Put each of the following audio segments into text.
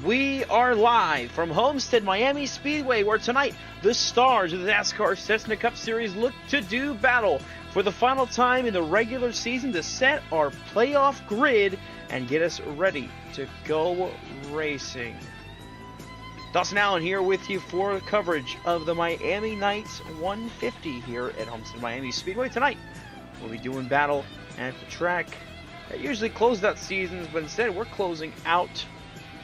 We are live from Homestead, Miami Speedway, where tonight the stars of the XASCAR Cessna Cup Series look to do battle for the final time in the regular season to set our playoff grid and get us ready to go racing. Dawson Allen here with you for coverage of the Miami Nights 150 here at Homestead, Miami Speedway. Tonight, we'll be doing battle at the track that usually closed out seasons, but instead we're closing out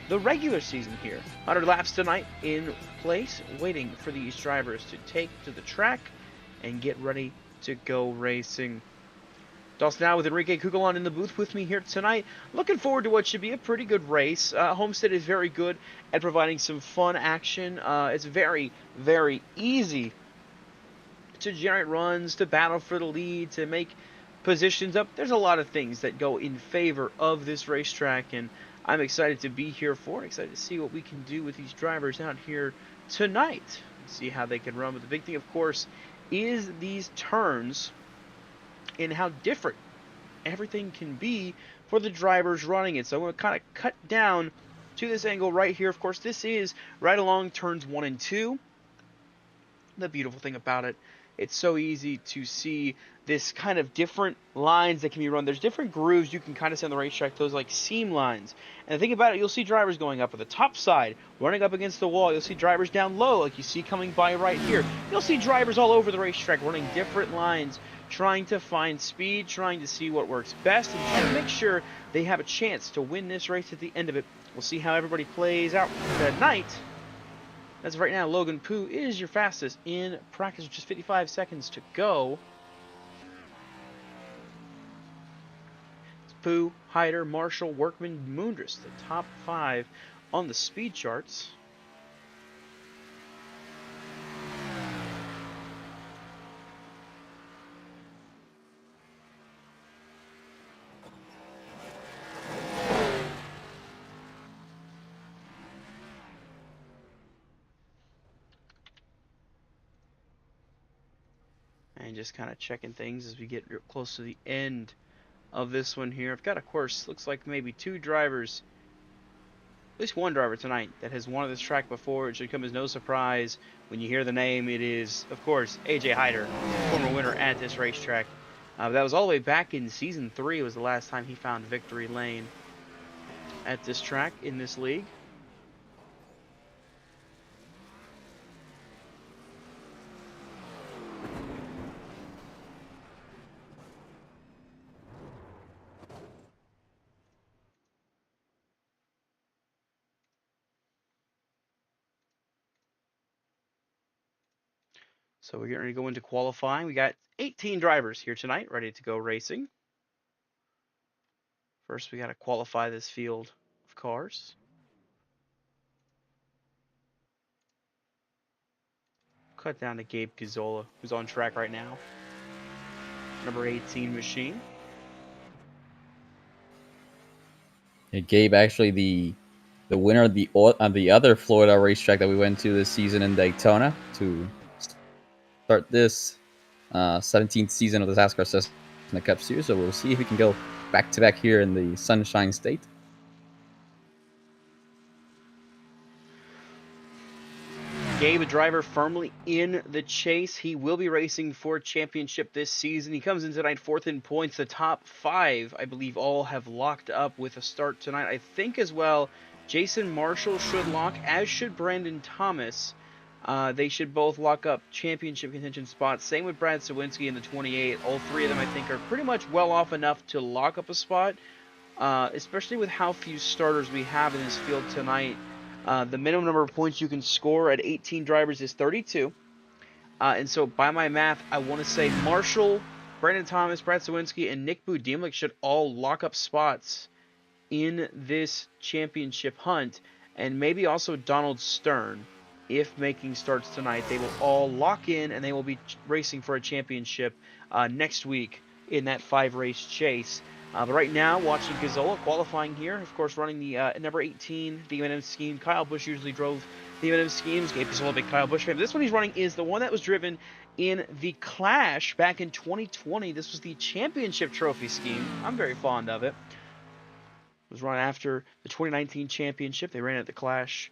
the regular season here. 100 laps tonight in place, waiting for these drivers to take to the track and get ready to go racing. Dawson now with Enrique Cucalon in the booth with me here tonight. Looking forward to what should be a pretty good race. Homestead is very good at providing some fun action. It's very, very easy to generate runs, to battle for the lead, to make positions up. There's a lot of things that go in favor of this racetrack, and I'm excited to be here for it. Excited to see what we can do with these drivers out here tonight. See how they can run. But the big thing, of course, is these turns and how different everything can be for the drivers running it. So I'm going to kind of cut down to this angle right here. Of course, this is right along turns 1 and 2. The beautiful thing about it, it's so easy to see this kind of different lines that can be run. There's different grooves you can kind of see on the racetrack, those like seam lines. And the thing about it, you'll see drivers going up at the top side, running up against the wall. You'll see drivers down low, like you see coming by right here. You'll see drivers all over the racetrack running different lines, trying to find speed, trying to see what works best, and trying to make sure they have a chance to win this race at the end of it. We'll see how everybody plays out tonight. As of right now, Logan Pooh is your fastest in practice with just 55 seconds to go. It's Pooh, Hyder, Marshall, Workman, Moondress, the top 5 on the speed charts. And just kind of checking things as we get close to the end of this one here. I've got, of course, looks like maybe 2 drivers, at least 1 driver tonight that has won this track before. It should come as no surprise when you hear the name. It is, of course, AJ Hyder, former winner at this racetrack. That was all the way back in Season 3 was the last time he found victory lane at this track in this league. So we're getting ready to go into qualifying. We got 18 drivers here tonight ready to go racing. First, we got to qualify this field of cars. Cut down to Gabe Gazzola, who's on track right now. Number 18 machine. Yeah, Gabe, actually the winner of the other Florida racetrack that we went to this season in Daytona to start this 17th season of the XASCAR Cessna Cup Series. So we'll see if we can go back-to-back here in the Sunshine State. Gabe, a driver firmly in the chase. He will be racing for championship this season. He comes in tonight 4th in points. The top 5, I believe, all have locked up with a start tonight. I think as well, Jason Marshall should lock, as should Brandon Thomas. They should both lock up championship contention spots. Same with Brad Sawinski in the 28. All 3 of them, I think, are pretty much well off enough to lock up a spot, especially with how few starters we have in this field tonight. The minimum number of points you can score at 18 drivers is 32. And so by my math, I want to say Marshall, Brandon Thomas, Brad Sawinski, and Nick Budimlik should all lock up spots in this championship hunt. And maybe also Donald Stern. If making starts tonight, they will all lock in and they will be racing for a championship next week in that 5-race chase. But right now, watching Gazzola qualifying here, of course, running the number 18, the M&M scheme. Kyle Busch usually drove the M&M schemes. Gabe Gazzola, big Kyle Busch fan. But this one he's running is the one that was driven in the Clash back in 2020. This was the championship trophy scheme. I'm very fond of it. was run after the 2019 championship. They ran at the Clash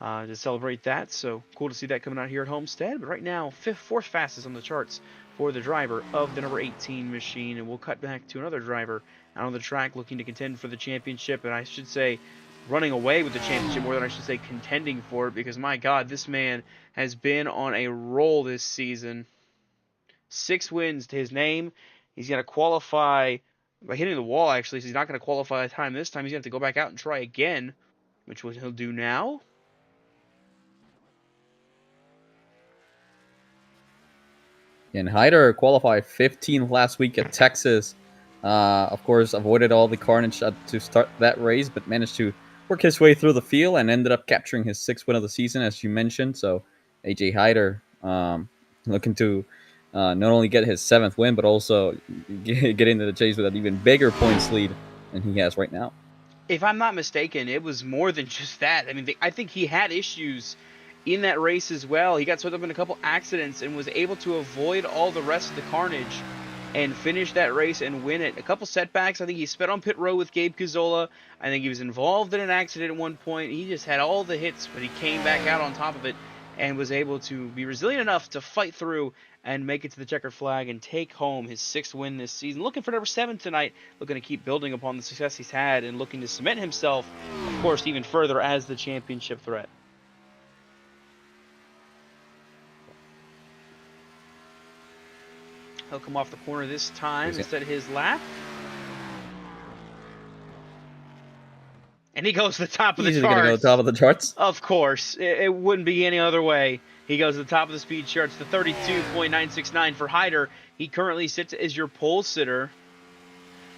to celebrate that. So cool to see that coming out here at Homestead. But right now, fourth fastest on the charts for the driver of the number 18 machine. And we'll cut back to another driver out on the track looking to contend for the championship. And I should say running away with the championship more than I should say contending for it, because my God, this man has been on a roll this season. 6 wins to his name. He's going to qualify by hitting the wall, actually, so he's not going to qualify a time this time. He's going to have to go back out and try again, which he'll do now. And Hyder qualified 15th last week at Texas. Of course, avoided all the carnage to start that race, but managed to work his way through the field and ended up capturing his 6th win of the season, as you mentioned. So AJ Hyder looking to not only get his 7th win, but also get into the chase with an even bigger points lead than he has right now. If I'm not mistaken, it was more than just that. I mean, I think he had issues in that race as well. He got swept up in a couple accidents and was able to avoid all the rest of the carnage and finish that race and win it. A couple setbacks. I think he sped on pit row with Gabe Gazzola. I think he was involved in an accident at one point. He just had all the hits, but he came back out on top of it and was able to be resilient enough to fight through and make it to the checkered flag and take home his 6th win this season. Looking for number 7 tonight, looking to keep building upon the success he's had and looking to cement himself, of course, even further as the championship threat. He'll come off the corner this time and set his lap. And he goes to the top of the charts. He's going to go to the top of the charts. Of course. It wouldn't be any other way. He goes to the top of the speed charts, the 32.969 for Hyder. He currently sits as your pole sitter.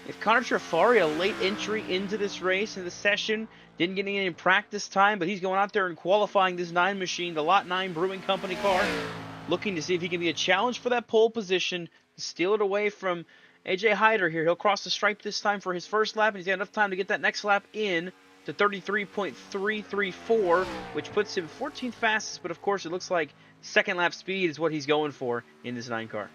If Connor Trafari, a late entry into this race, in the session, didn't get any practice time, but he's going out there and qualifying this 9 machine, the Lot 9 Brewing Company car, looking to see if he can be a challenge for that pole position, steal it away from AJ Hyder here. He'll cross the stripe this time for his first lap, and he's got enough time to get that next lap in to 33.334, which puts him 14th fastest, but of course it looks like second lap speed is what he's going for in this 9 car.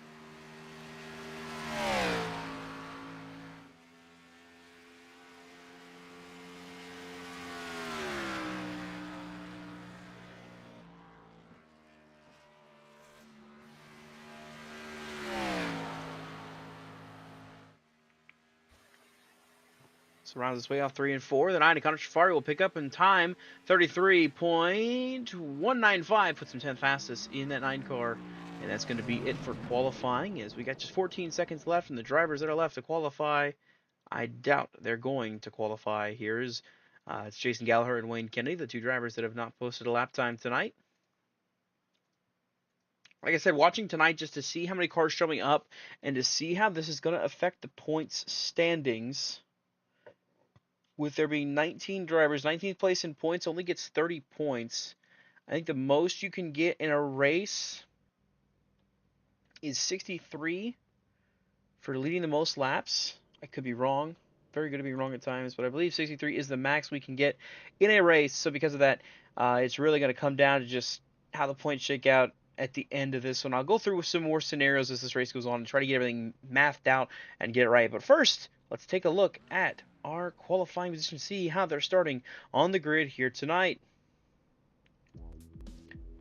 So rounds its way off 3 and 4. The 9 Connor Trafari will pick up in time. 33.195 puts him 10th fastest in that 9 car. And that's going to be it for qualifying, as we got just 14 seconds left, and the drivers that are left to qualify, I doubt they're going to qualify. Here's it's Jason Gallagher and Wayne Kennedy, the 2 drivers that have not posted a lap time tonight. Like I said, watching tonight just to see how many cars showing up and to see how this is going to affect the points standings. With there being 19 drivers, 19th place in points only gets 30 points. I think the most you can get in a race is 63 for leading the most laps. I could be wrong. Very good to be wrong at times, but I believe 63 is the max we can get in a race. So because of that, it's really going to come down to just how the points shake out at the end of this one. I'll go through with some more scenarios as this race goes on and try to get everything mathed out and get it right. But first, let's take a look at our qualifying position, see how they're starting on the grid here tonight.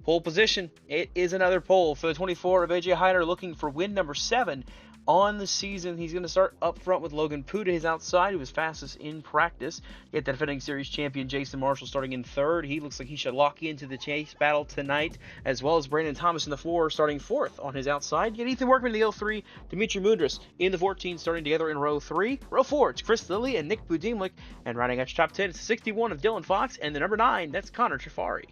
Pole position, it is another pole for the 24 of AJ Hyder, looking for win number 7 on the season. He's going to start up front with Logan Puda, his outside, who was fastest in practice. Get that defending series champion Jason Marshall starting in 3rd. He looks like he should lock into the chase battle tonight, as well as Brandon Thomas in the 4 starting 4th on his outside. Get Ethan Workman in the L3, Dimitri Mudras in the 14 starting together in row 3. Row 4, it's Chris Lilly and Nick Budimlik, and riding out your top 10, it's 61 of Dylan Fox, and the number 9, that's Connor Trafari.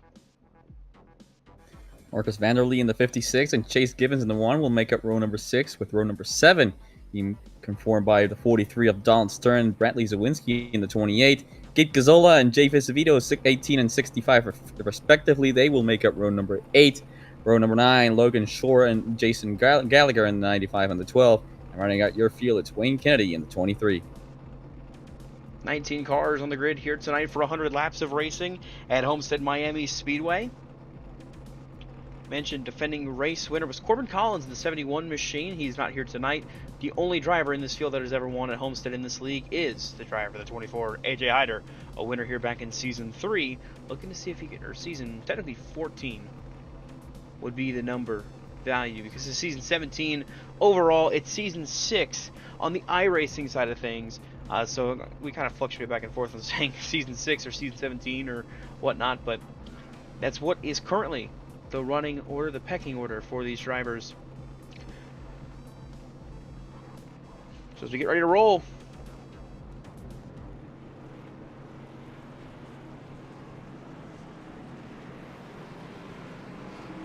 Marcus Vanderlee in the 56 and Chase Gibbons in the 1 will make up row number 6, with row number 7 being conformed by the 43 of Don Stern, Brantley Zawinski in the 28. Gabe Gazzola and Jay Visavito, 18 and 65 respectively. They will make up row number 8. Row number 9, Logan Shore and Jason Gallagher in the 95 and the 12. And running out your field, it's Wayne Kennedy in the 23. 19 cars on the grid here tonight for 100 laps of racing at Homestead Miami Speedway. mentioned defending race winner was Corbin Collins in the 71 machine. He's not here tonight. The only driver in this field that has ever won at Homestead in this league is the driver, the 24, AJ Hyder, a winner here back in season 3. Looking to see if he can, or season, technically 14 would be the number value, because it's season 17 overall. It's season 6 on the iRacing side of things. So we kind of fluctuate back and forth on saying season 6 or season 17 or whatnot, but that's what is currently the running order, the pecking order for these drivers. So as we get ready to roll,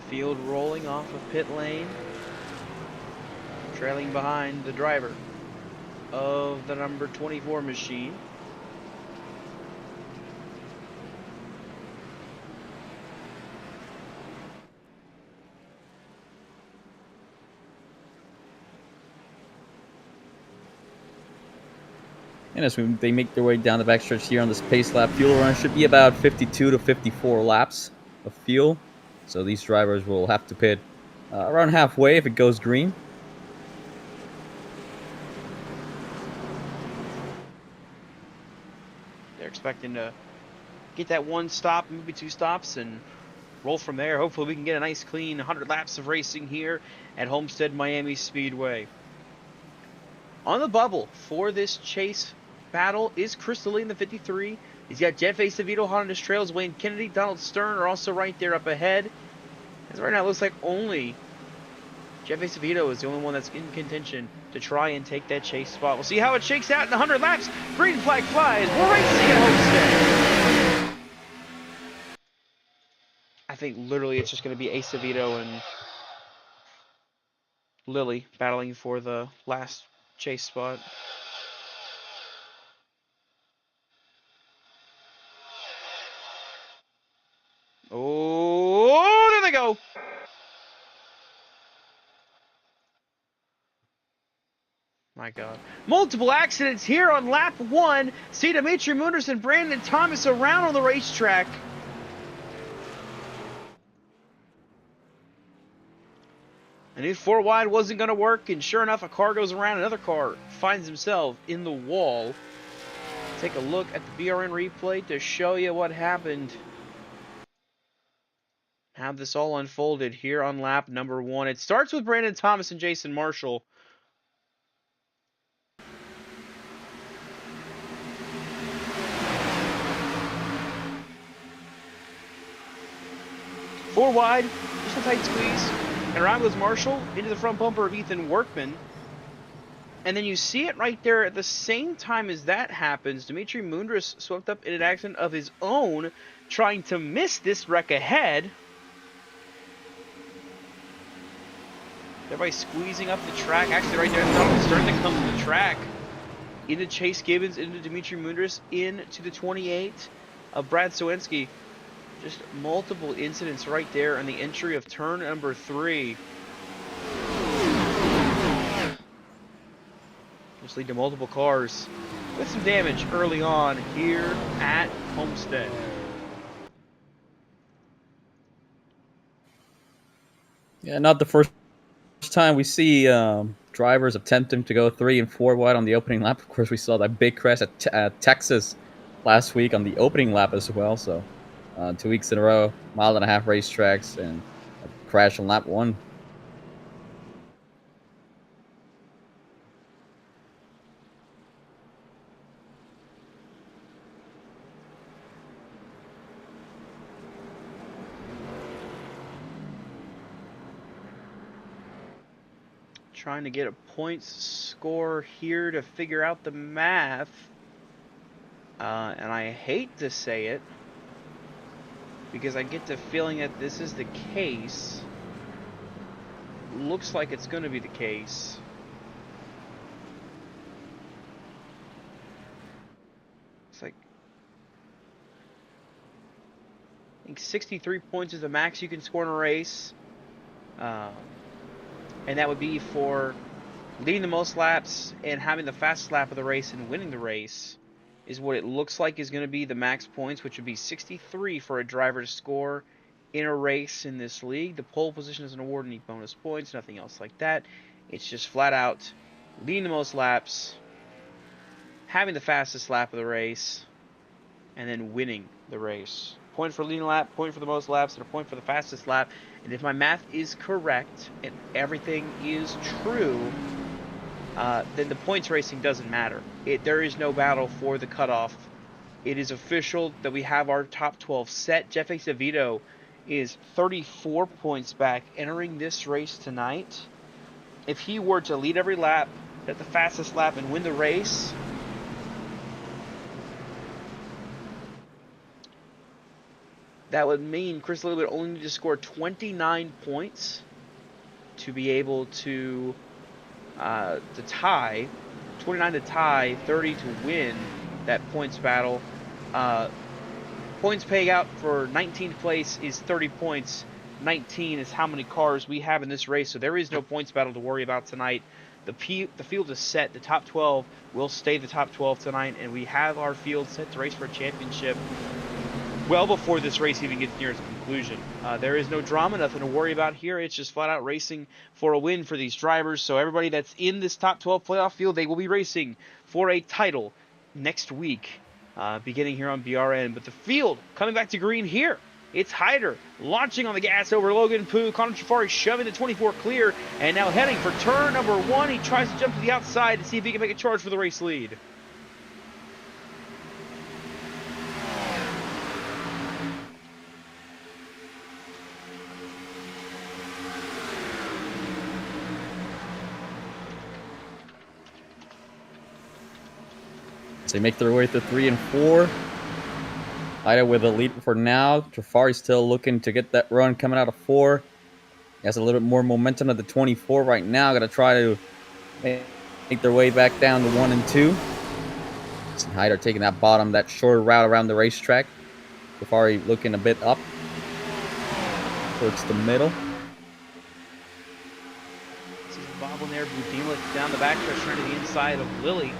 field rolling off of pit lane, trailing behind the driver of the number 24 machine. And as they make their way down the backstretch here on this pace lap, fuel run should be about 52 to 54 laps of fuel. So these drivers will have to pit around halfway if it goes green. They're expecting to get that one stop, maybe 2 stops, and roll from there. Hopefully we can get a nice clean 100 laps of racing here at Homestead Miami Speedway. On the bubble for this chase battle is Crystal Lee in the 53. He's got Jeff Acevedo hot on his trails. Wayne Kennedy, Donald Stern are also right there up ahead. As right now it looks like only Jeff Acevedo is the only one that's in contention to try and take that chase spot. We'll see how it shakes out in 100 laps. Green flag flies. We're racing at Homestead. I think literally it's just going to be Acevedo and Lilly battling for the last chase spot. Oh, there they go. My God. Multiple accidents here on lap 1. See Dimitri Munders and Brandon Thomas around on the racetrack. I knew 4 wide wasn't going to work, and sure enough, a car goes around, another car finds himself in the wall. Take a look at the BRN replay to show you what happened. How this all unfolded here on lap number 1. It starts with Brandon Thomas and Jason Marshall. Four wide, just a tight squeeze. And around goes Marshall into the front bumper of Ethan Workman. And then you see it right there at the same time as that happens. Dimitri Mundris swept up in an accident of his own, trying to miss this wreck ahead. Everybody squeezing up the track. Actually, right there, Donald Stern that comes to the track. Into Chase Gibbons, into Dimitri Mundris, into the 28 of Brad Sowinski. Just multiple incidents right there on the entry of turn number 3. Just lead to multiple cars with some damage early on here at Homestead. Yeah, not the first time we see drivers attempting to go 3 and 4 wide on the opening lap. Of course, we saw that big crash at Texas last week on the opening lap as well. So 2 weeks in a row, mile-and-a-half racetracks, and a crash on lap 1. Trying to get a points score here to figure out the math. And I hate to say it, because I get the feeling that this is the case. Looks like it's going to be the case. It's like, I think 63 points is the max you can score in a race. And that would be for leading the most laps and having the fastest lap of the race and winning the race, is what it looks like is going to be the max points, which would be 63 for a driver to score in a race in this league. The pole position doesn't award any bonus points, nothing else like that. It's just flat out leading the most laps, having the fastest lap of the race, and then winning the race. Point for leading lap, point for the most laps, and a point for the fastest lap. And if my math is correct and everything is true, then the points racing doesn't matter. There is no battle for the cutoff. It is official that we have our top 12 set. Jeff Exavito is 34 points back entering this race tonight. If he were to lead every lap, at the fastest lap, and win the race, that would mean Chris Lilly would only need to score 29 points to be able to tie, 29 to tie, 30 to win that points battle. Points payout for 19th place is 30 points. 19 is how many cars we have in this race, so there is no points battle to worry about tonight. The field is set. The top 12 will stay the top 12 tonight, and we have our field set to race for a championship well before this race even gets near its conclusion. There is no drama, nothing to worry about here. It's just flat out racing for a win for these drivers. So everybody that's in this top 12 playoff field, they will be racing for a title next week, beginning here on BRN. But the field coming back to green here. It's Hyder launching on the gas over Logan Poo. Connor Trafari shoving the 24 clear, and now heading for turn number 1. He tries to jump to the outside to see if he can make a charge for the race lead. So they make their way to 3 and 4. Ida with a lead for now. Trafari still looking to get that run coming out of 4. He has a little bit more momentum at the 24 right now. Got to try to make their way back down to 1 and 2. And Hyder taking that bottom, that shorter route around the racetrack. Trafari looking a bit up towards the middle. This is Bob in there. Budimlik down the backstretch trying to the inside of Lilly.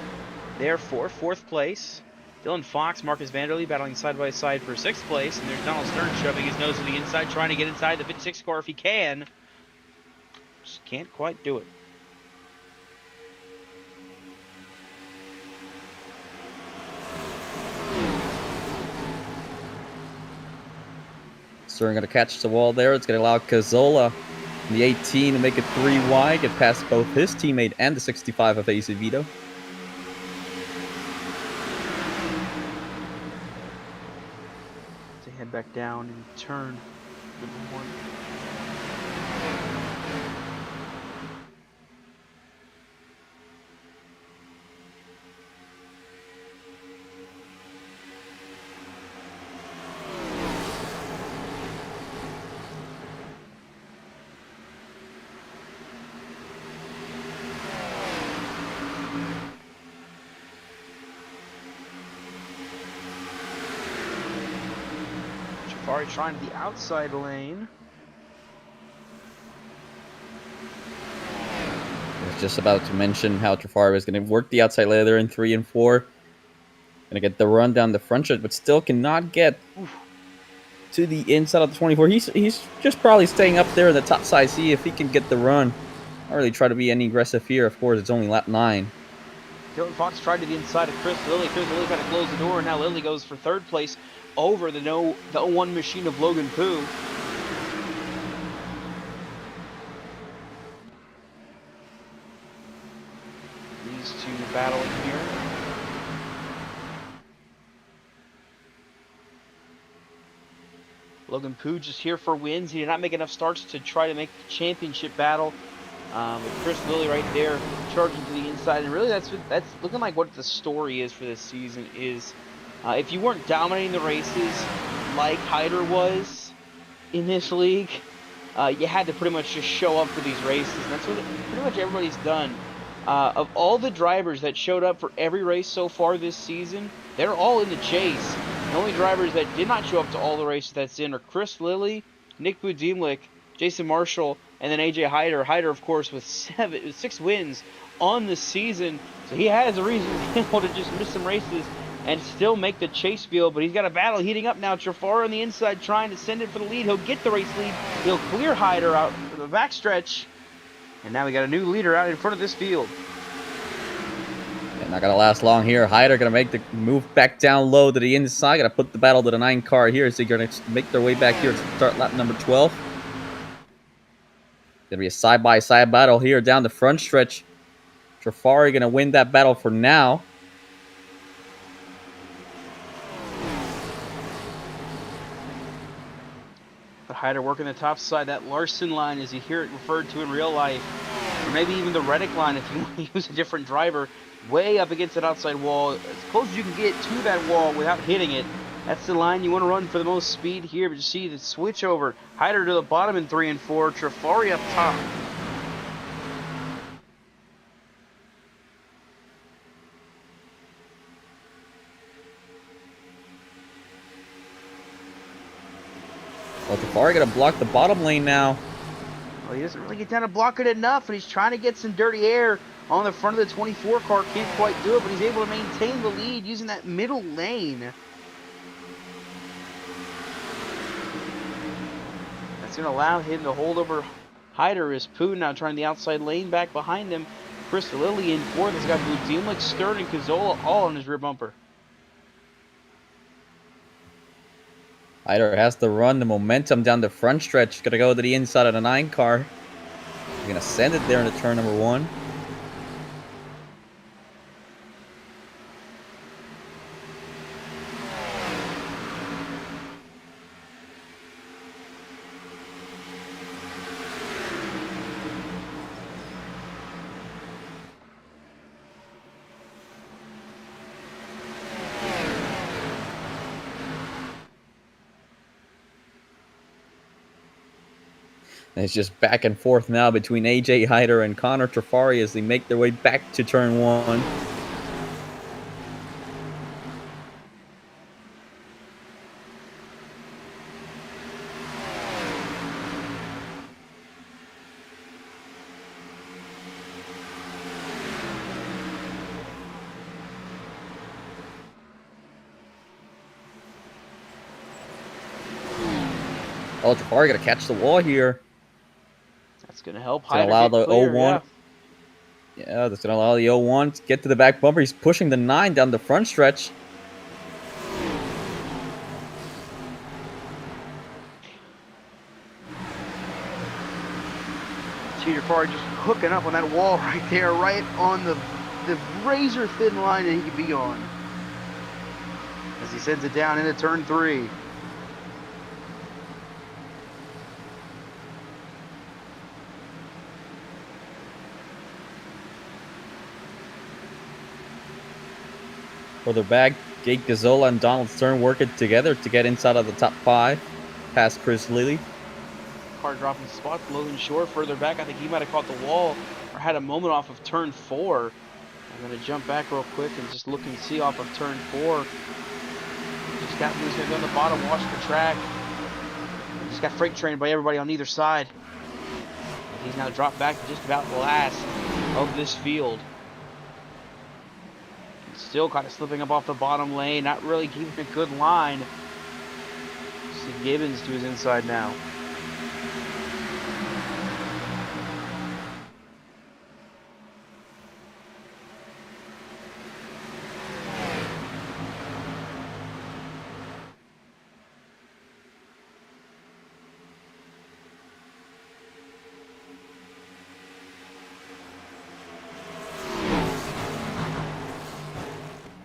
Therefore, 4th place. Dylan Fox, Marcus Vanderlee battling side by side for 6th place. And there's Donald Stern shoving his nose to the inside, trying to get inside the 56 car if he can. Just can't quite do it. Stern going to catch the wall there. It's going to allow Cazzola in the 18 to make it 3 wide, get past both his teammate and the 65 of Exavito. Head back down and turn number 1. Trying to the outside lane. I was just about to mention how Trafari was going to work the outside lane there in 3 and 4. Going to get the run down the front stretch, but still cannot get to the inside of the 24. He's just probably staying up there in the top side, see if he can get the run. Not really try to be any aggressive here. Of course, it's only lap 9. Dylan Fox tried to the inside of Chris Lilly. Chris Lilly kind of closed the door, and now Lilly goes for 3rd place over the 01 machine of Logan Poo. These two battling here. Logan Poo just here for wins. He did not make enough starts to try to make the championship battle. With Chris Lilly right there charging to the inside, and really that's looking like what the story is for this season is if you weren't dominating the races like Hyder was in this league, you had to pretty much just show up for these races, and that's what pretty much everybody's done. Of all the drivers that showed up for every race so far this season, they're all in the chase. The only drivers that did not show up to all the races that's in are Chris Lilly, Nick Budimlik, Jason Marshall, and then AJ Hyder. Hyder, of course, with 6 wins on the season, so he has a reason to be able to just miss some races and still make the chase field, but he's got a battle heating up now. Trafara on the inside trying to send it for the lead. He'll get the race lead. He'll clear Hyder out for the backstretch. And now we got a new leader out in front of this field. Yeah, not going to last long here. Hyder going to make the move back down low to the inside. Going to put the battle to the 9 car here. So they're going to make their way back here to start lap number 12. Going to be a side-by-side battle here down the front stretch. Trafari going to win that battle for now. But Hyder working the top side. That Larson line, as you hear it referred to in real life, or maybe even the Reddick line if you want to use a different driver, way up against that outside wall, as close as you can get to that wall without hitting it. That's the line you want to run for the most speed here. But you see the switch over. Hyder to the bottom in 3 and 4. Trafari up top. Well, Trafari going to block the bottom lane now. Well, he doesn't really get down to block it enough, and he's trying to get some dirty air on the front of the 24 car. Can't quite do it, but he's able to maintain the lead using that middle lane. That's going to allow him to hold over Hyder. Is Pooh now trying the outside lane back behind him. Chris Lilly in 4th. He's got Budimlik, Stern, and Cazzola all on his rear bumper. Hyder has to run the momentum down the front stretch. Going to go to the inside of the 9 car. He's going to send it there into turn number 1. And it's just back and forth now between AJ Hyder and Connor Trafari as they make their way back to turn 1. Oh, Trafari got to catch the wall here. That's going to help It's going Hyder to allow get the clear, 01. Yeah, that's going to allow the 01 to get to the back bumper. He's pushing the 9 down the front stretch. Trafari just hooking up on that wall right there, right on the razor thin line that he could be on. As he sends it down into turn 3. Further back, Jake Gazzola and Donald Stern working together to get inside of the top 5, past Chris Lilly. Car dropping spots, Logan Shore further back. I think he might have caught the wall or had a moment off of turn 4. I'm going to jump back real quick and just look and see off of turn 4. Just got loose maybe on the bottom, watch the track. Just got freight trained by everybody on either side. He's now dropped back to just about last of this field. Still kind of slipping up off the bottom lane, not really keeping a good line. See Gibbons to his inside now.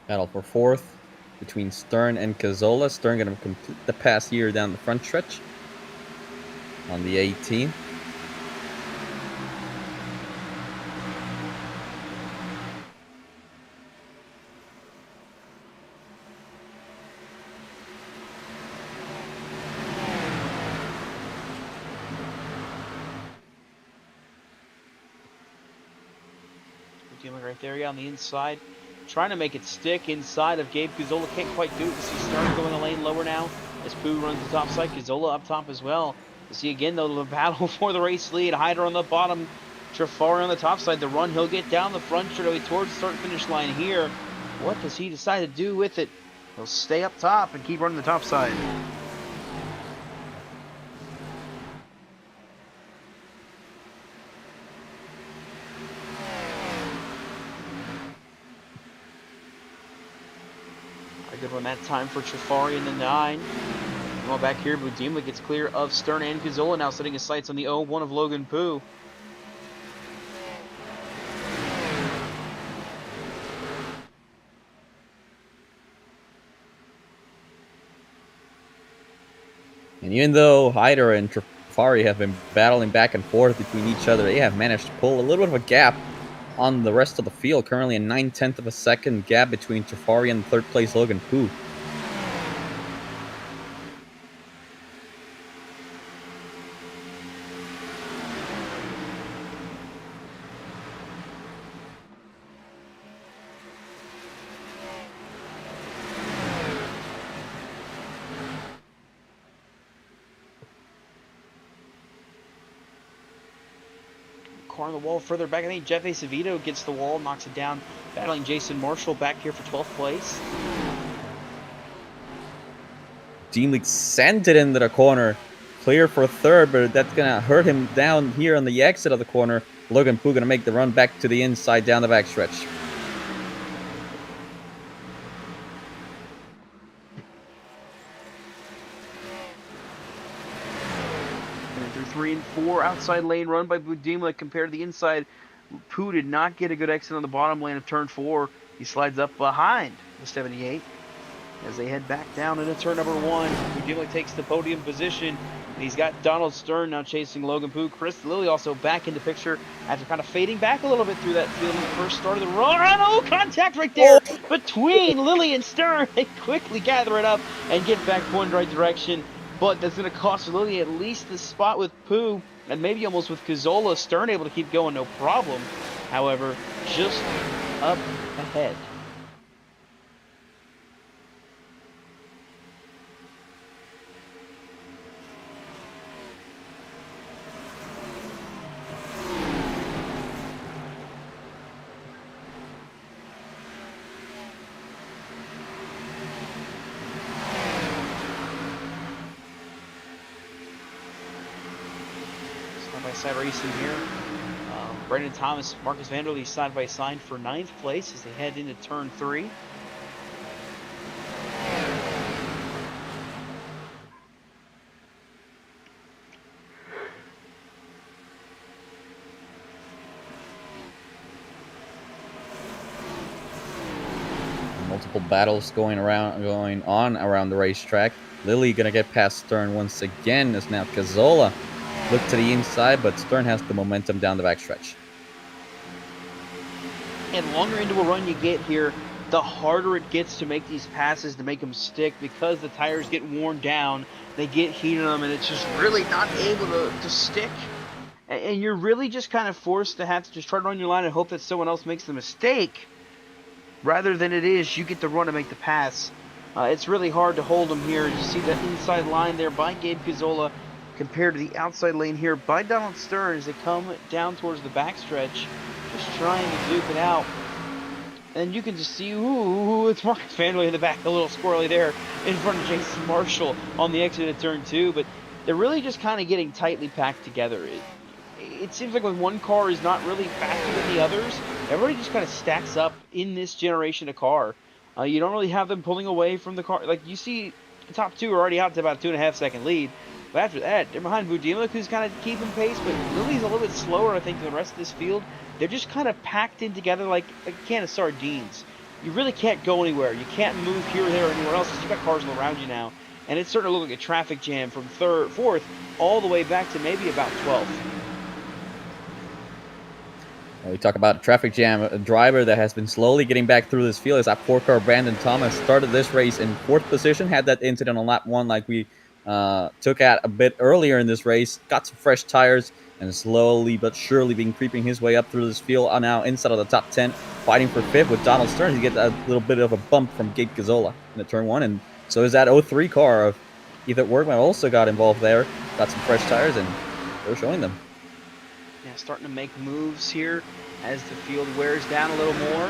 Battle for 4th between Stern and Cazzola. Stern going to complete the pass here down the front stretch on the 18. Right there, yeah, on the inside. Trying to make it stick inside of Gabe. Cazzola can't quite do it. You see Stern going the lane lower now as Pooh runs the top side. Cazzola up top as well. You see again, though, the battle for the race lead. Hyder on the bottom, Trafari on the top side. The run, he'll get down the front straight away towards the start-finish line here. What does he decide to do with it? He'll stay up top and keep running the top side. A good one that time for Trifari in the 9. Going back here, Budimla gets clear of Stern and Gazzola, now setting his sights on the 0-1 of Logan Poo. And even though Hyder and Trifari have been battling back and forth between each other, they have managed to pull a little bit of a gap on the rest of the field. Currently a 9/10 of a second gap between Trifari and third place Logan Poo. Car on the wall further back. I think Jeff Acevedo gets the wall, knocks it down, battling Jason Marshall back here for 12th place. Team League sent it into the corner, clear for third, but that's gonna hurt him down here on the exit of the corner. Logan Poo gonna make the run back to the inside down the backstretch. Through 3 and 4, outside lane run by Budimla compared to the inside. Poo did not get a good exit on the bottom lane of turn 4. He slides up behind the 78 as they head back down into turn number 1. Budimla takes the podium position. And he's got Donald Stern now chasing Logan Poo. Chris Lilly also back into picture after kind of fading back a little bit through that field in the first start of the run. Oh, contact right there between Lilly and Stern. They quickly gather it up and get back going the right direction. But that's going to cost Lilly at least the spot with Poo, and maybe almost with Cazzola. Stern able to keep going, no problem. However, just up ahead. Side racing here. Brendan Thomas, Marcus Vanderlee side by side for 9th place as they head into turn 3. Multiple battles going on around the racetrack. Lilly gonna get past Stern once again as now Cazzola look to the inside, but Stern has the momentum down the backstretch. And longer into a run you get here, the harder it gets to make these passes, to make them stick, because the tires get worn down, they get heat on them, and it's just really not able to stick. And you're really just kind of forced to have to just try to run your line and hope that someone else makes the mistake, rather than it is you get the run to make the pass. It's really hard to hold them here. You see that inside line there by Gabe Cazzola compared to the outside lane here by Donald Stern as they come down towards the backstretch, just trying to duke it out. And you can just see, ooh, it's Marcus Vanderlee in the back, a little squirrely there in front of Jason Marshall on the exit of turn 2. But they're really just kind of getting tightly packed together. It seems like when one car is not really faster than the others, everybody just kind of stacks up in this generation of car. You don't really have them pulling away from the car. Like, you see the top 2 are already out to about a 2.5 second lead. But after that, they're behind Budimla, who's kind of keeping pace, but Lilly's a little bit slower, I think, than the rest of this field. They're just kind of packed in together like a can of sardines. You really can't go anywhere. You can't move here or there or anywhere else because you've got cars all around you now. And it's starting to look like a traffic jam from 4th all the way back to maybe about 12th. We talk about a traffic jam. A driver that has been slowly getting back through this field is that 4-car Brandon Thomas. Started this race in 4th position, had that incident on lap 1 like we took at a bit earlier in this race, got some fresh tires, and slowly but surely been creeping his way up through this field. Now inside of the top 10, fighting for 5th with Donald Stern. He gets a little bit of a bump from Gabe Cazzola in the turn 1, and so is that 03 car of Ethan Workman also got involved there, got some fresh tires, and they're showing them. Yeah, starting to make moves here as the field wears down a little more.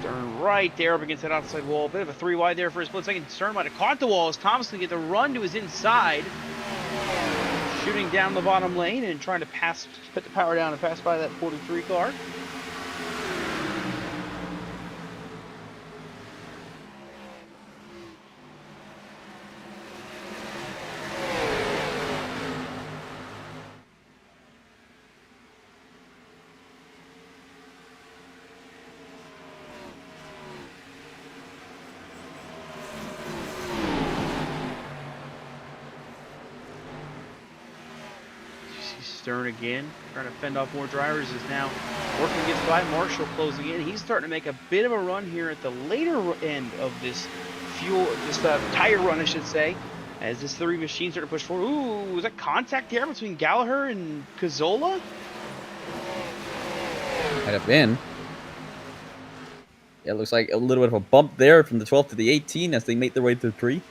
Stern right there up against that outside wall. Bit of a 3 wide there for a split second. Stern might have caught the wall as Thomas can get the run to his inside. Shooting down the bottom lane and trying to put the power down and pass by that 43 car. Stern again, trying to fend off more drivers, is now working against by Marshall closing in. He's starting to make a bit of a run here at the later end of this tire run, I should say, as this 3 machines start to push forward. Ooh, was that contact there between Gallagher and Cazzola? Might have been. Yeah, it looks like a little bit of a bump there from the 12 to the 18 as they make their way to 3.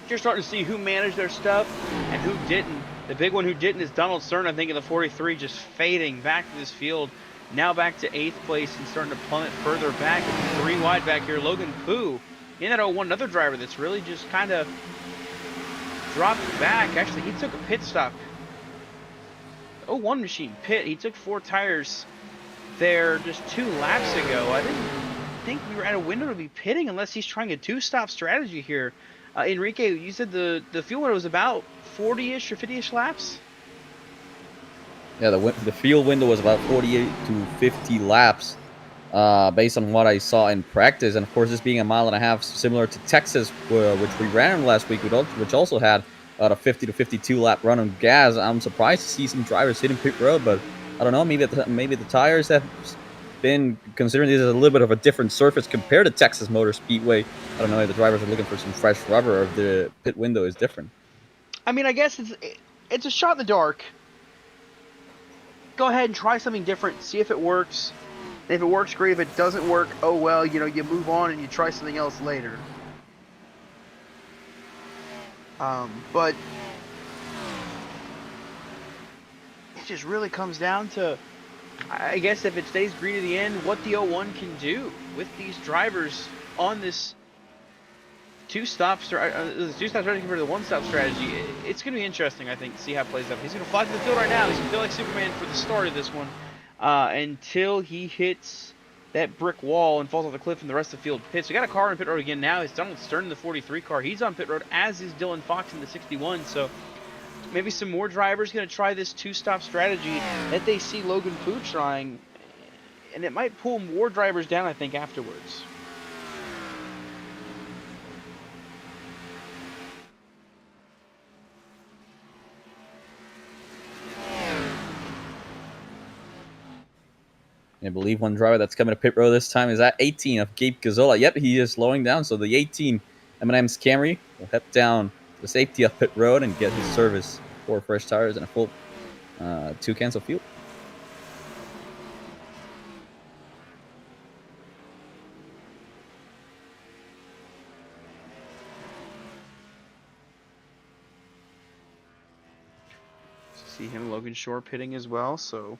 You're starting to see who managed their stuff and who didn't. The big one who didn't is Donald Stern, I think, in the 43, just fading back to this field. Now back to 8th place and starting to plummet further back. 3 wide back here. Logan Poo in that 01, another driver that's really just kind of dropped back. Actually, he took a pit stop. 01 machine pit. He took 4 tires there just 2 laps ago. I didn't think we were at a window to be pitting unless he's trying a 2-stop strategy here. Enrique, you said the fuel window was about 40-ish or 50-ish laps? Yeah, the field window was about 48 to 50 laps, based on what I saw in practice. And of course, this being a mile and a half, similar to Texas, which we ran last week, which also had about a 50 to 52 lap run on gas. I'm surprised to see some drivers hitting pit road, but I don't know. Maybe the tires have been, considering this is a little bit of a different surface compared to Texas Motor Speedway. I don't know if the drivers are looking for some fresh rubber or if the pit window is different. I mean, I guess it's a shot in the dark. Go ahead and try something different. See if it works. And if it works, great. If it doesn't work, oh well, you move on and you try something else later. But it just really comes down to, I guess, if it stays green at the end, what the 01 can do with these drivers on this 2-stop strategy compared to the 1-stop strategy. It's going to be interesting, I think, to see how it plays out. He's going to fly to the field right now. He's going to feel like Superman for the start of this one until he hits that brick wall and falls off the cliff and the rest of the field pits. We got a car on pit road again now. It's Donald Stern in the 43 car. He's on pit road, as is Dylan Fox in the 61. So maybe some more drivers going to try this 2-stop strategy that they see Logan Poo trying, and it might pull more drivers down, I think, afterwards. I believe one driver that's coming to pit road this time is at 18 of Gabe Cazzola. Yep, he is slowing down, so the 18 M&M's Camry will head down to the safety of pit road and get his service for fresh tires and a full 2 cans of fuel. See him, Logan Shore, pitting as well, so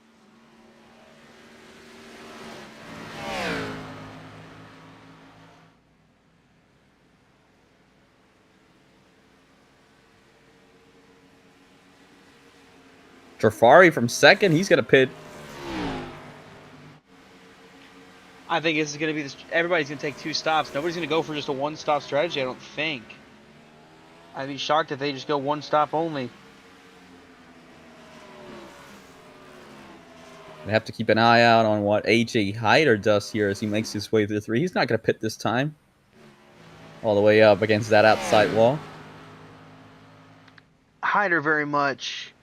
Trafari from second, he's going to pit. I think this is going to be this. Everybody's going to take 2 stops. Nobody's going to go for just a 1-stop strategy, I don't think. I'd be shocked if they just go 1 stop only. We have to keep an eye out on what AJ Hyder does here as he makes his way through 3. He's not going to pit this time. All the way up against that outside wall. Hyder very much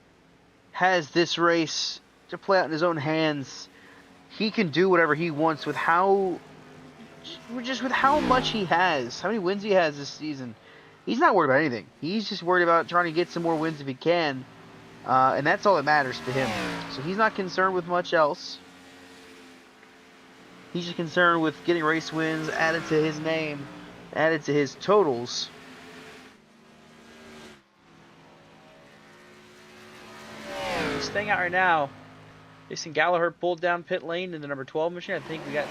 has this race to play out in his own hands. He can do whatever he wants with how much he has, how many wins he has this season. He's not worried about anything. He's just worried about trying to get some more wins if he can, and that's all that matters to him. So he's not concerned with much else. He's just concerned with getting race wins added to his name, added to his totals. Staying out right now. Jason Gallagher pulled down pit lane in the number 12 machine. I think we got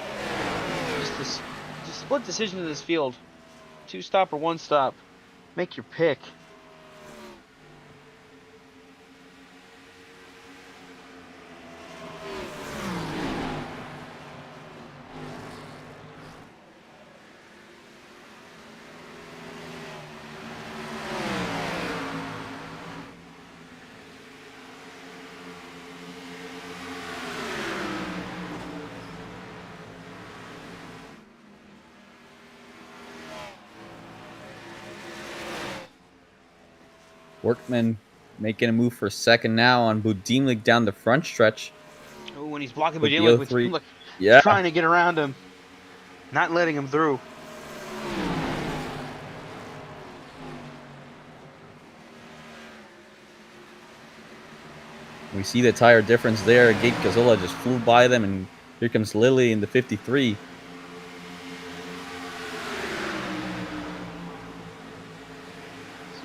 just split decision in this field. 2-stop or 1-stop. Make your pick. Workman making a move for second now on Budimlik down the front stretch. Oh, when he's blocking With the Budimlik, yeah, trying to get around him, not letting him through. we see the tire difference there. Gabe Cazzola just flew by them, and here comes Lilly in the 53.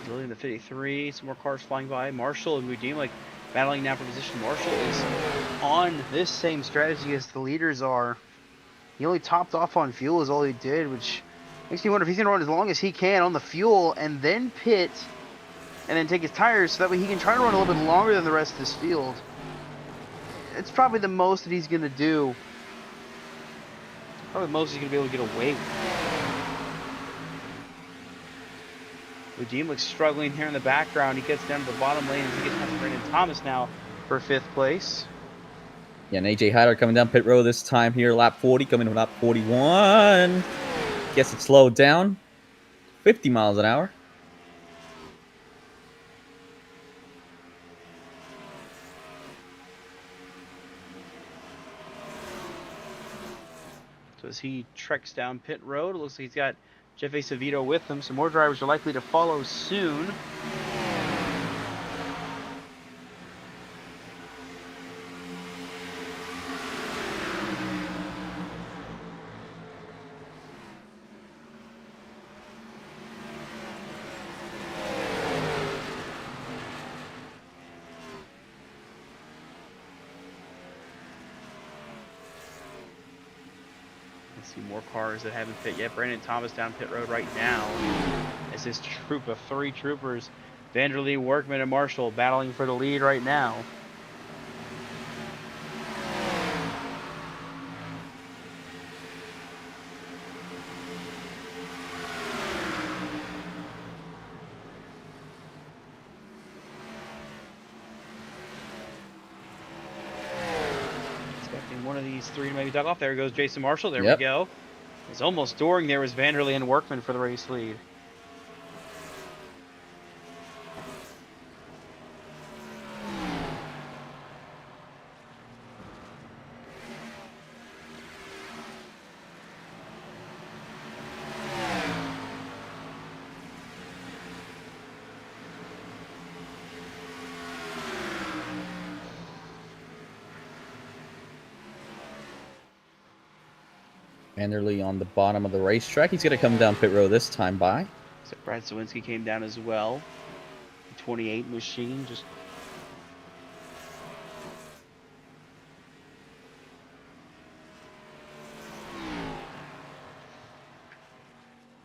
Lilly in the 53. Some more cars flying by. Marshall and Budimlik battling now for position. Marshall is on this same strategy as the leaders are. He only topped off on fuel is all he did, which makes me wonder if he's going to run as long as he can on the fuel and then pit and then take his tires so that way he can try to run a little bit longer than the rest of this field. It's probably the most that he's going to do. Probably the most he's going to be able to get away with. Budimlik's struggling here in the background. He gets down to the bottom lane and he gets past Brandon Thomas now for 5th place. Yeah, and AJ Hyder coming down pit road this time here, lap 40, coming to lap 41. Gets it slowed down, 50 miles an hour. So as he treks down pit road, it looks like he's got Jeff Acevedo with him. Some more drivers are likely to follow soon. See more cars that haven't pit yet. Brandon Thomas down pit road right now as his troop of 3 troopers, Vanderlee, Workman, and Marshall, battling for the lead right now. One of these 3 to maybe duck off. There goes Jason Marshall. There we go. It's almost Doring. There was Vanderlee and Workman for the race lead. Vanderlee on the bottom of the racetrack. He's going to come down pit road this time by. So Brad Sawinski came down as well. 28 machine just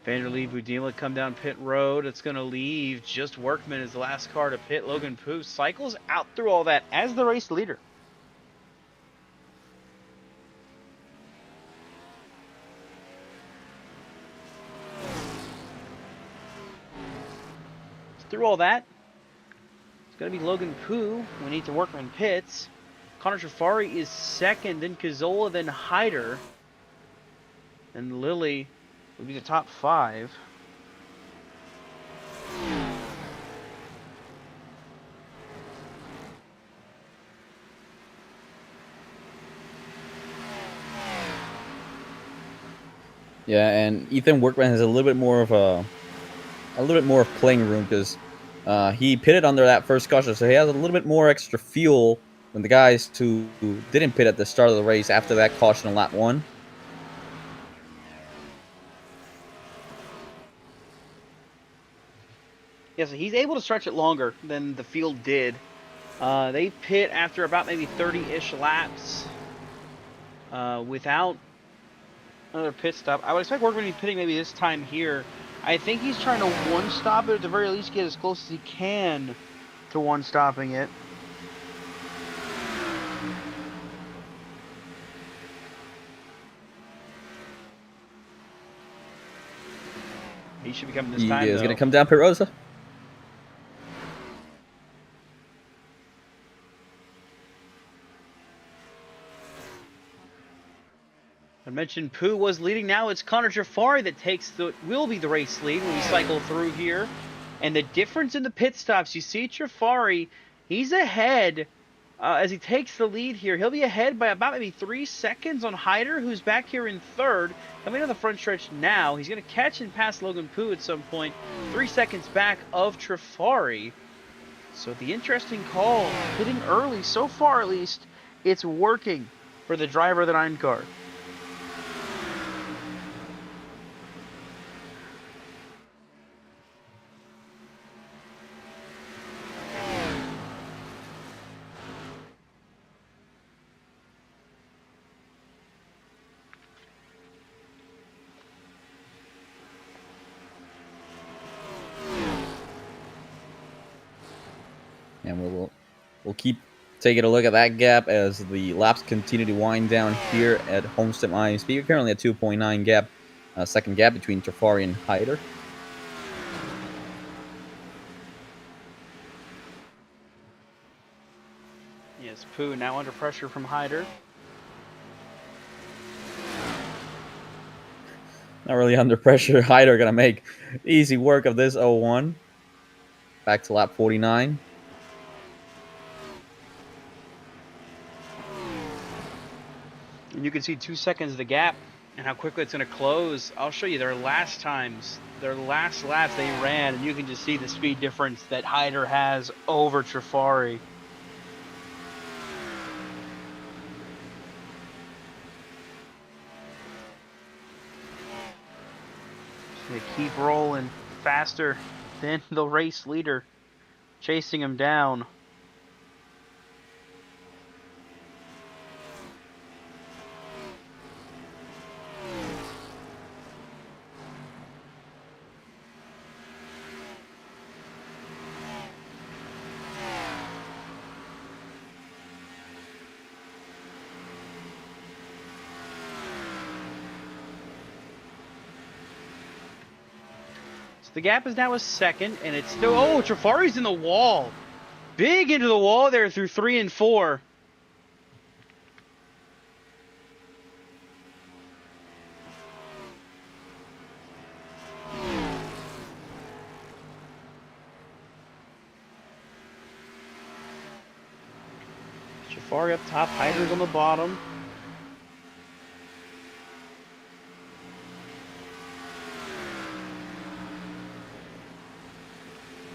Vanderlee, Budimlik come down pit road. It's going to leave just Workman as the last car to pit. Logan Pooh cycles out through all that as the race leader. Through all that, it's going to be Logan Pooh. We need to Workman pits. Connor Trafari is second, then Cazzola, then Hyder. And Lilly would be the top 5. Yeah, and Ethan Workman has a little bit more of playing room because he pitted under that first caution, so he has a little bit more extra fuel than the guys who didn't pit at the start of the race after that caution on lap 1. Yeah, so he's able to stretch it longer than the field did. They pit after about maybe 30-ish laps without another pit stop. I would expect Workman to be pitting maybe this time here. I think he's trying to one-stop it, or at the very least get as close as he can to one-stopping it. He should be coming this time, He is though. going to come down pit road. I mentioned Pooh was leading. Now it's Connor Jafari that will be the race lead when we cycle through here. And the difference in the pit stops, you see Jafari, he's ahead as he takes the lead here. He'll be ahead by about maybe 3 seconds on Hyder, who's back here in third. Coming on the front stretch now. He's going to catch and pass Logan Pooh at some point. 3 seconds back of Jafari. So the interesting call, hitting early, so far at least, it's working for the driver of the 9 car. And we'll keep taking a look at that gap as the laps continue to wind down here at Homestead Miami Speedway. Currently a 2.9 gap, second gap between Jafari and Hyder. Yes, Pooh now under pressure from Hyder. Not really under pressure. Hyder gonna make easy work of this 01. Back to lap 49. And you can see 2 seconds of the gap and how quickly it's going to close. I'll show you their last laps they ran, and you can just see the speed difference that Hyder has over Jafari. They keep rolling faster than the race leader, chasing him down. The gap is now a second, and it's still... Oh, Jafari's in the wall. Big into the wall there through 3 and 4. Jafari up top, Hyder's on the bottom.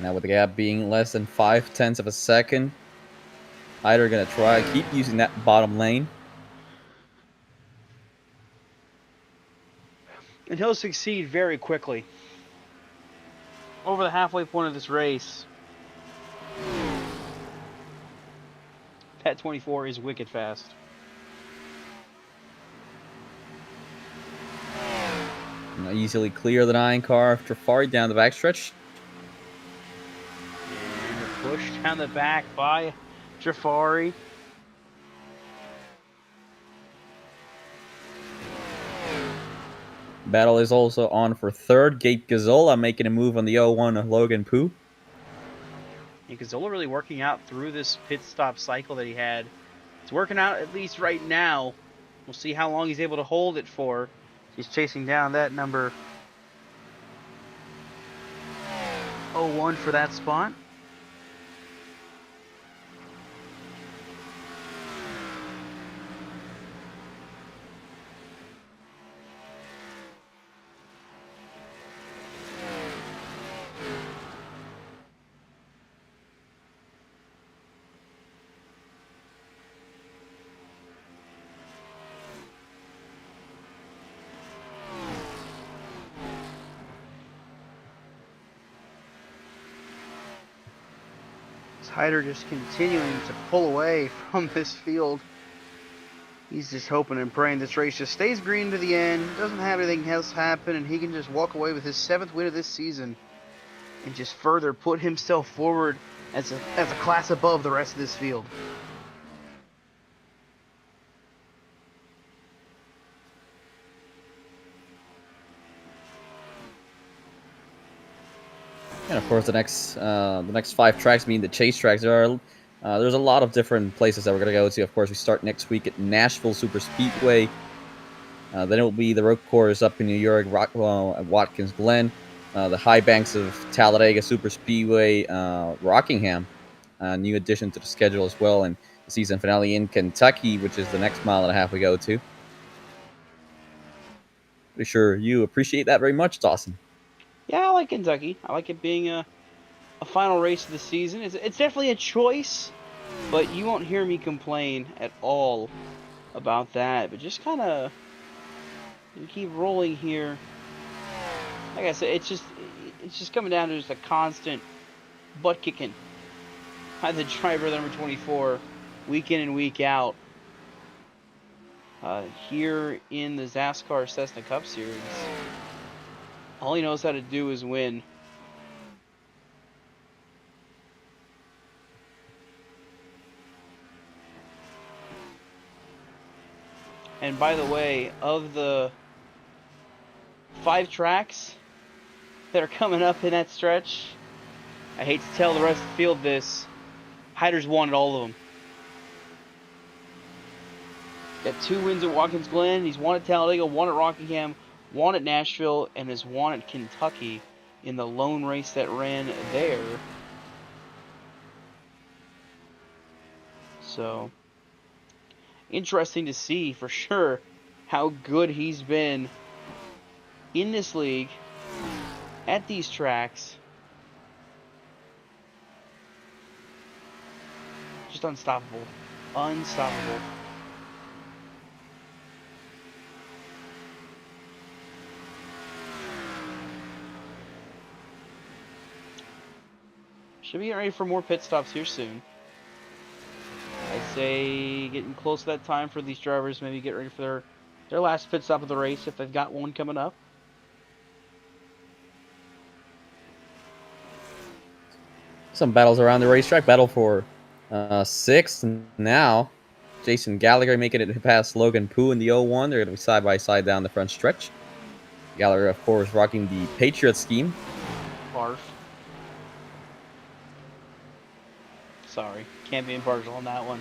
Now with the gap being less than 0.5 of a second, Hyder gonna try keep using that bottom lane. And he'll succeed very quickly. Over the halfway point of this race. Pet 24 is wicked fast. Now easily clear the 9 car. Jafari down the backstretch. Pushed down the back by Jafari. Battle is also on for third. Gate Gazzola making a move on the 01 of Logan Pooh. And Gazzola really working out through this pit stop cycle that he had. It's working out at least right now. We'll see how long he's able to hold it for. He's chasing down that number 01 for that spot. Hyder just continuing to pull away from this field. He's just hoping and praying this race just stays green to the end, doesn't have anything else happen, and he can just walk away with his 7th win of this season and just further put himself forward as a class above the rest of this field. And of course, the next 5 tracks, being the chase tracks, there's a lot of different places that we're gonna go to. Of course, we start next week at Nashville Super Speedway. Then it will be the road course up in New York, Rockwell at Watkins Glen, the high banks of Talladega Super Speedway, Rockingham, new addition to the schedule as well, and the season finale in Kentucky, which is the next mile and a half we go to. Pretty sure you appreciate that very much, Dawson. Yeah, I like Kentucky. I like it being a final race of the season. It's definitely a choice, but you won't hear me complain at all about that. But just kind of keep rolling here. Like I said, it's just coming down to just a constant butt kicking by the driver number 24, week in and week out. Here in the XASCAR Cessna Cup Series, all he knows how to do is win. And by the way, of the 5 tracks that are coming up in that stretch, I hate to tell the rest of the field this, Hyder's won at all of them. Got 2 wins at Watkins Glen, he's won at Talladega, won at Rockingham, won at Nashville, and has won at Kentucky in the lone race that ran there. So, interesting to see for sure how good he's been in this league at these tracks. Just unstoppable. Unstoppable. Should be ready for more pit stops here soon. I'd say getting close to that time for these drivers. Maybe get ready for their last pit stop of the race if they've got one coming up. Some battles around the racetrack. Battle for 6th now. Jason Gallagher making it past Logan Poo in the 01. They're going to be side by side down the front stretch. Gallagher, of course, rocking the Patriot scheme. Barf. Sorry, can't be impartial on that one.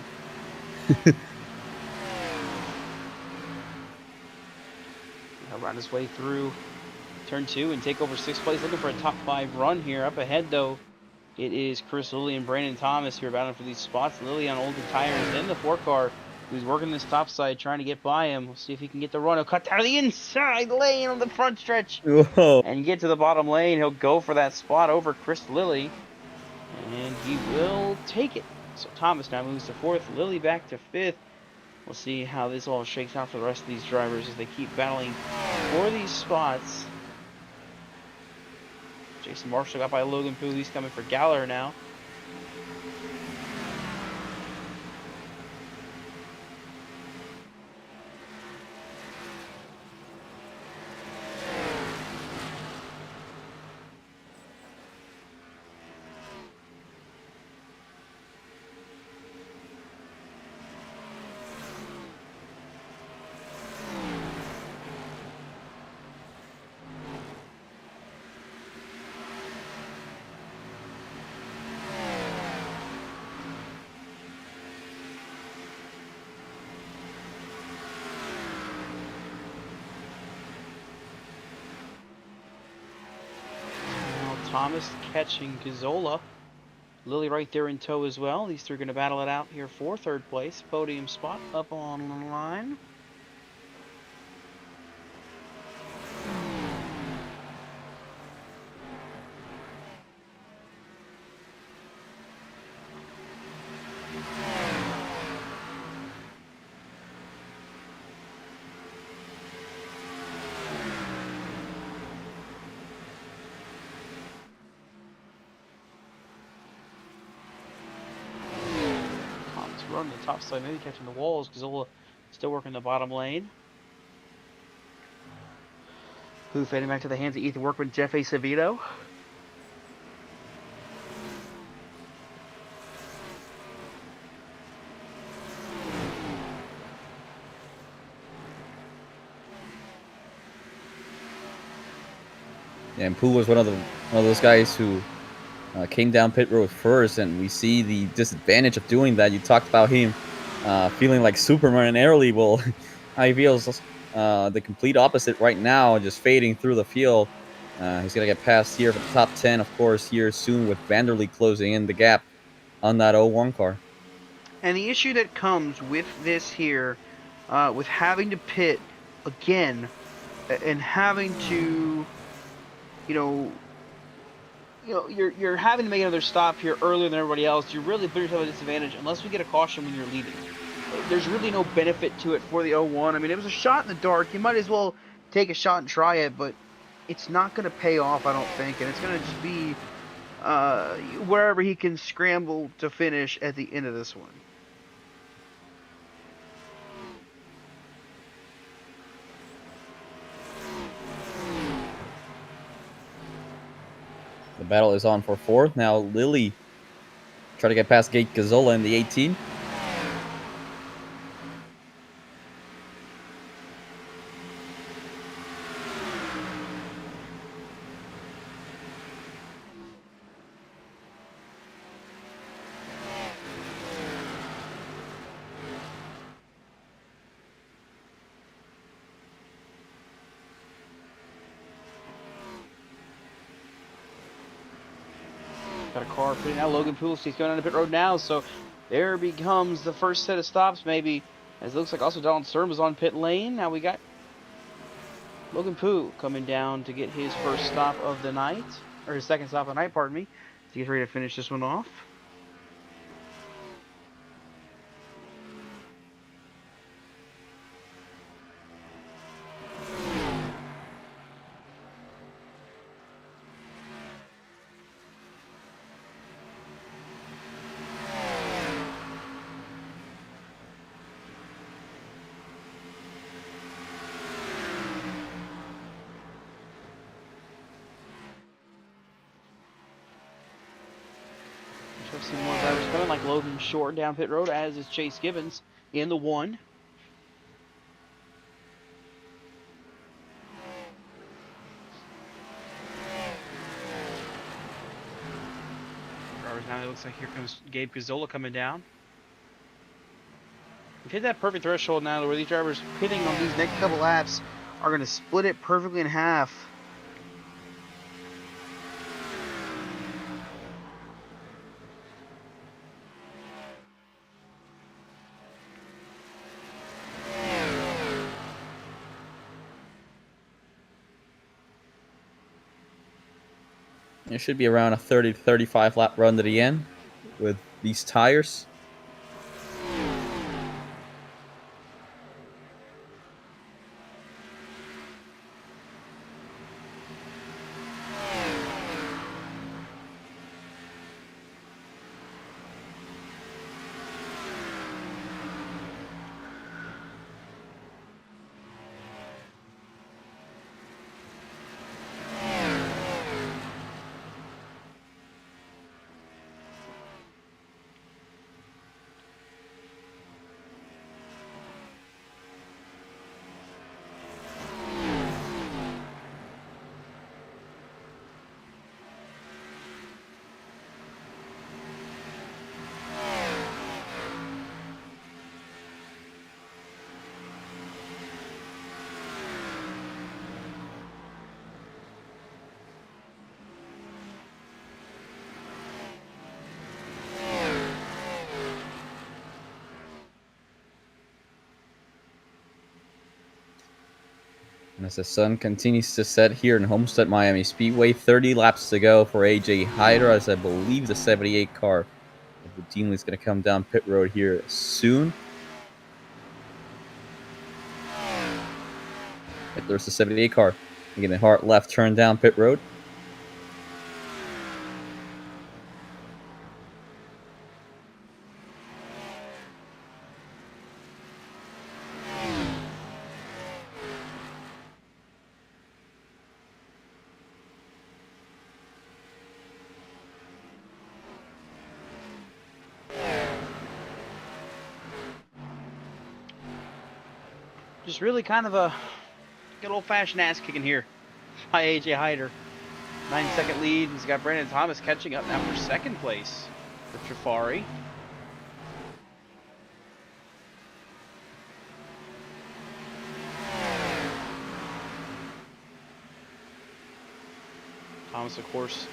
He'll run his way through turn 2 and take over 6th place, looking for a top 5 run here. Up ahead, though, it is Chris Lilly and Brandon Thomas here battling for these spots. Lilly on older tires in the 4-car, who's working this top side, trying to get by him. We'll see if he can get the run. He'll cut down the inside lane on the front stretch. Whoa. And get to the bottom lane. He'll go for that spot over Chris Lilly. And he will take it. So Thomas now moves to 4th, Lilly back to 5th. We'll see how this all shakes out for the rest of these drivers as they keep battling for these spots. Jason Marshall got by Logan Poo. He's coming for Gallagher now. Thomas catching Gazzola. Lilly right there in tow as well. These 3 are going to battle it out here for 3rd place. Podium spot up on the line. run the top side, maybe catching the walls. Gazzola still working the bottom lane. Who fading back to the hands of Ethan Workman, Jeff Acevedo. Yeah, and Pooh was one of those guys who came down pit road first, and we see the disadvantage of doing that. You talked about him feeling like Superman early. Well, he feels the complete opposite right now, just fading through the field. He's gonna get past here for the top 10, of course, here soon with Vanderlee closing in the gap on that 01 car. And the issue that comes with this here, with having to pit again, and having to, you're having to make another stop here earlier than everybody else. You're really putting yourself at a disadvantage unless we get a caution when you're leading. There's really no benefit to it for the 01. I mean, it was a shot in the dark. You might as well take a shot and try it, but it's not going to pay off, I don't think, and it's going to just be wherever he can scramble to finish at the end of this one. The battle is on for fourth. Now Lily try to get past Gate Gazzola in the 18. Got a car putting out Logan Poulos. He's going on the pit road now, so there becomes the first set of stops, maybe. As it looks like also Donald Stern was on pit lane. Now we got Logan Poo coming down to get his first stop of the night, or his second stop of the night, pardon me, to get ready to finish this one off. I've seen more drivers coming, like Logan Short down pit road, as is Chase Gibbons in the 1. Drivers now, it looks like here comes Gabe Gazzola coming down. We've hit that perfect threshold now where these drivers pitting on these next couple laps are going to split it perfectly in half. It should be around a 30 to 35 lap run to the end with these tires. And as the sun continues to set here in Homestead, Miami Speedway, 30 laps to go for AJ Hyder, as I believe the 78 car of the Deanley is going to come down pit road here soon. Right, there's the 78 car. Again, the hard left turn down pit road. Just really kind of a good old-fashioned ass kicking here by AJ Hyder. 9-second lead. He's got Brandon Thomas catching up now for second place for Trifari. Thomas, of course,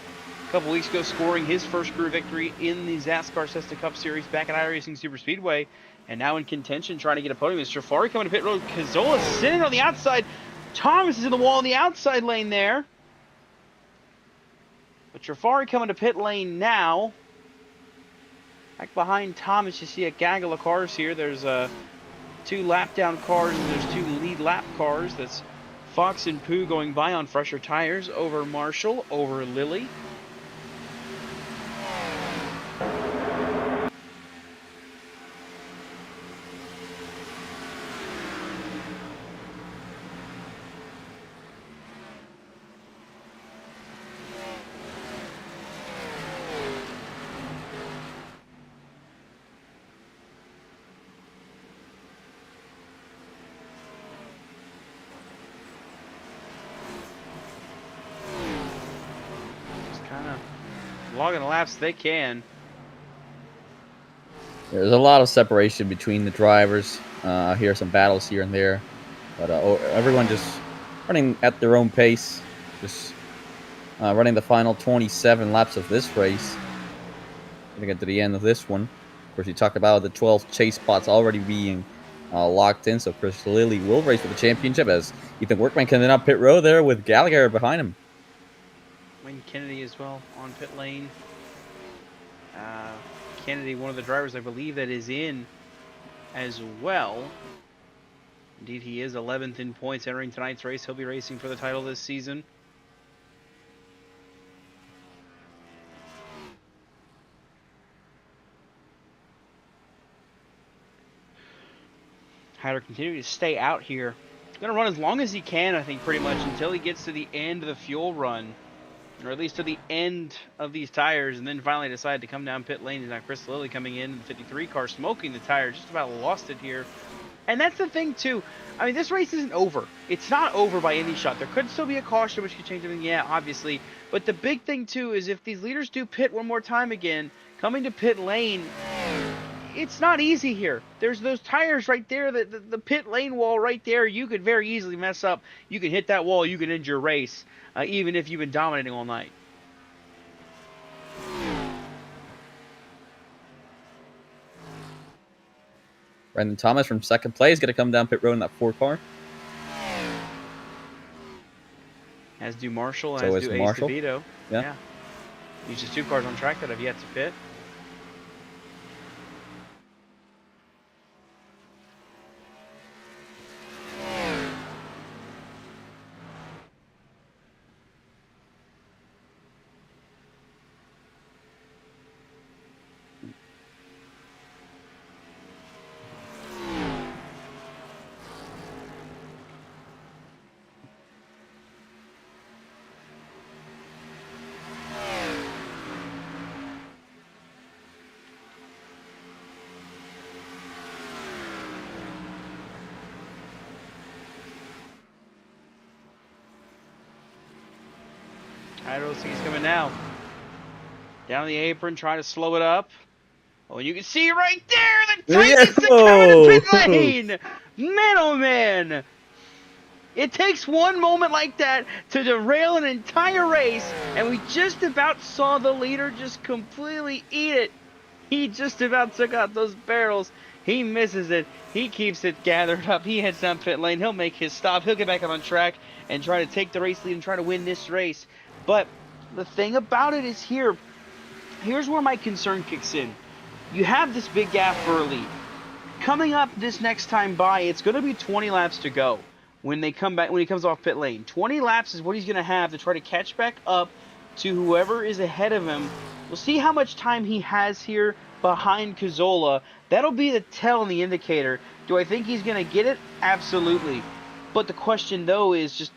a couple weeks ago scoring his first career victory in the XASCAR Cessna Cup Series back at iRacing Super Speedway, and now in contention trying to get a podium. It's Trifari coming to pit road. Cazzola sitting on the outside. Thomas is in the wall in the outside lane there. But Trifari coming to pit lane now. Back behind Thomas, you see a gaggle of cars here. There's two lap down cars and there's two lead lap cars. That's Fox and Pooh going by on fresher tires over Marshall, over Lilly. Logging the laps they can. There's a lot of separation between the drivers. I hear some battles here and there, but everyone just running at their own pace, just running the final 27 laps of this race. Gonna get to the end of this one. Of course, you talked about the 12 chase spots already being locked in, so Chris Lilly will race for the championship as Ethan Workman coming up pit road there with Gallagher behind him. Wayne Kennedy as well on pit lane. Kennedy, one of the drivers I believe that is in as well. Indeed, he is 11th in points entering tonight's race. He'll be racing for the title this season. Hyder continuing to stay out here. Going to run as long as he can, I think, pretty much until he gets to the end of the fuel run. Or at least to the end of these tires, and then finally decide to come down pit lane. And now Chris Lilly coming in the 53 car, smoking the tire, just about lost it here. And that's the thing, too. I mean, this race isn't over. It's not over by any shot. There could still be a caution, which could change everything, yeah, obviously. But the big thing, too, is if these leaders do pit one more time again, coming to pit lane, it's not easy here. There's those tires right there, the pit lane wall right there. You could very easily mess up. You could hit that wall. You could end your race. Even if you've been dominating all night. Brandon Thomas from second place going to come down pit road in that 4 car. As do Marshall, so as do Ace DeVito. Yeah. Uses 2 cars on track that have yet to pit. I don't think he's coming now. Down the apron, trying to slow it up. Oh, and you can see right there the tightness to coming to pit lane. Man, oh man. It takes one moment like that to derail an entire race, and we just about saw the leader just completely eat it. He just about took out those barrels. He misses it. He keeps it gathered up. He heads down pit lane. He'll make his stop. He'll get back up on track and try to take the race lead and try to win this race. But the thing about it is here's where my concern kicks in. You have this big gap early. Coming up this next time by, it's going to be 20 laps to go when he comes off pit lane. 20 laps is what he's going to have to try to catch back up to whoever is ahead of him. We'll see how much time he has here behind Cazzola. That'll be the tell and the indicator. Do I think he's going to get it? Absolutely. But the question, though, is just,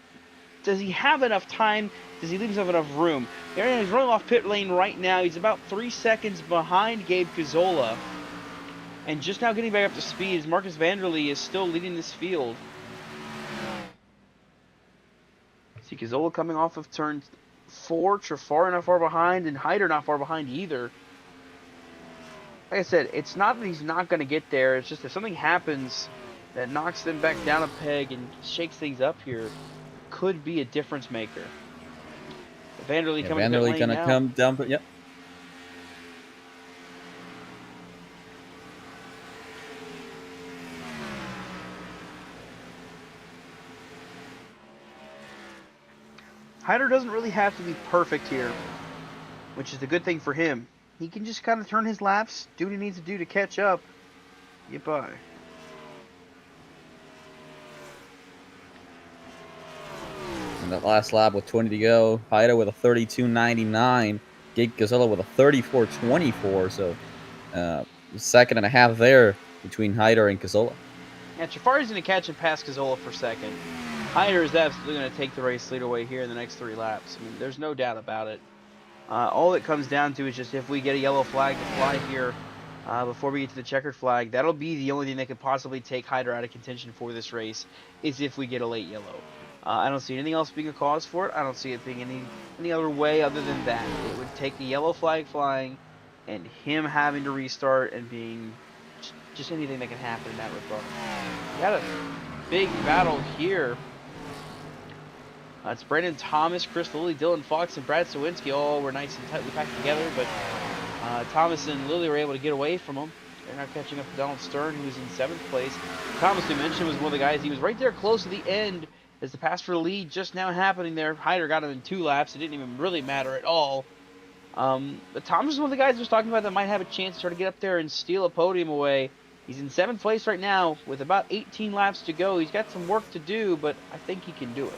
does he have enough time? Does he leave himself enough room? He's running off pit lane right now. He's about 3 seconds behind Gabe Cazzola. And just now getting back up to speed. Marcus Vanderlee is still leading this field. See Cazzola coming off of turn 4, Trafari not far behind, and Hyder not far behind either. Like I said, it's not that he's not going to get there. It's just if something happens that knocks them back down a peg and shakes things up here, could be a difference maker. Vanderlee coming to pit lane gonna now. come down, but yep. Hyder doesn't really have to be perfect here, which is the good thing for him. He can just kind of turn his laps, do what he needs to do to catch up, get by. And that last lap with 20 to go, Hyder with a 32.99, Gate Gazella with a 34.24. So, second and a half there between Hyder and Cazzola. Yeah, Trafari's going to catch and pass Cazzola for second. Hyder is absolutely going to take the race lead away here in the next 3 laps. I mean, there's no doubt about it. All it comes down to is just if we get a yellow flag to fly here before we get to the checkered flag, that'll be the only thing that could possibly take Hyder out of contention for this race, is if we get a late yellow. I don't see anything else being a cause for it. I don't see it being any other way other than that. It would take the yellow flag flying and him having to restart and being just anything that can happen in that regard. We got a big battle here. It's Brandon Thomas, Chris Lilly, Dylan Fox, and Brad Sawinski all were nice and tightly packed together, but Thomas and Lilly were able to get away from him. They're not catching up to Donald Stern, who was in 7th place. Thomas, we mentioned, was one of the guys. He was right there close to the end as the pass for the lead just now happening there. Hyder got him in 2 laps. It didn't even really matter at all. But Thomas is one of the guys I was talking about that might have a chance to try to get up there and steal a podium away. He's in 7th place right now with about 18 laps to go. He's got some work to do, but I think he can do it.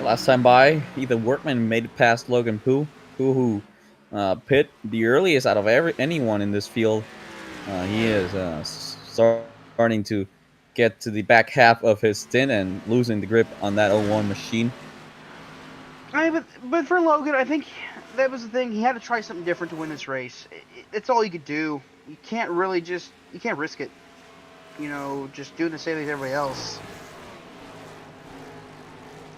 Last time by, Ethan Workman made it past Logan Poo, who pit the earliest out of anyone in this field. He is starting to get to the back half of his stint and losing the grip on that 01 machine. But for Logan, I think that was the thing. He had to try something different to win this race. It's all you could do. You can't really you can't risk it. You know, just doing the same thing as everybody else.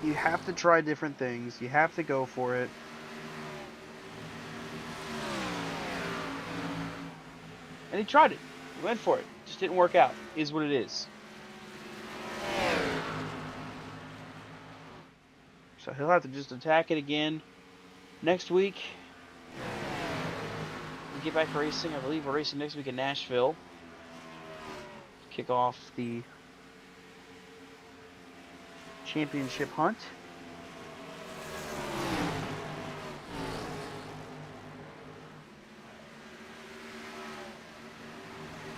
You have to try different things. You have to go for it. And he tried it. He went for it. Just didn't work out. Is what it is. So he'll have to just attack it again. Next week, we get back racing. I believe we're racing next week in Nashville. Kick off the championship hunt.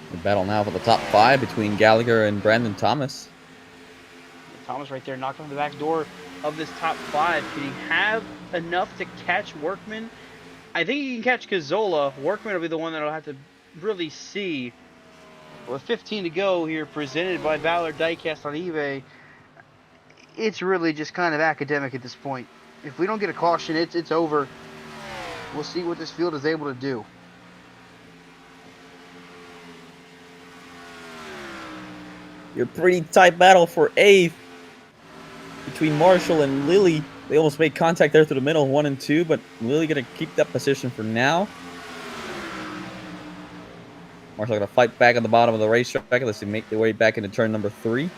The battle now for the top 5 between Gallagher and Brandon Thomas. Thomas right there knocked on the back door of this top 5. Can he have enough to catch Workman? I think he can catch Cazzola. Workman will be the one that'll have to really see. With 15 to go here, presented by Ballard Diecast on eBay, it's really just kind of academic at this point. If we don't get a caution, it's over. We'll see what this field is able to do. Your pretty tight battle for 8th between Marshall and Lilly. They almost made contact there through the middle, 1 and 2, but Lilly going to keep that position for now. Marshall going to fight back on the bottom of the racetrack. Let's see, make their way back into turn number 3.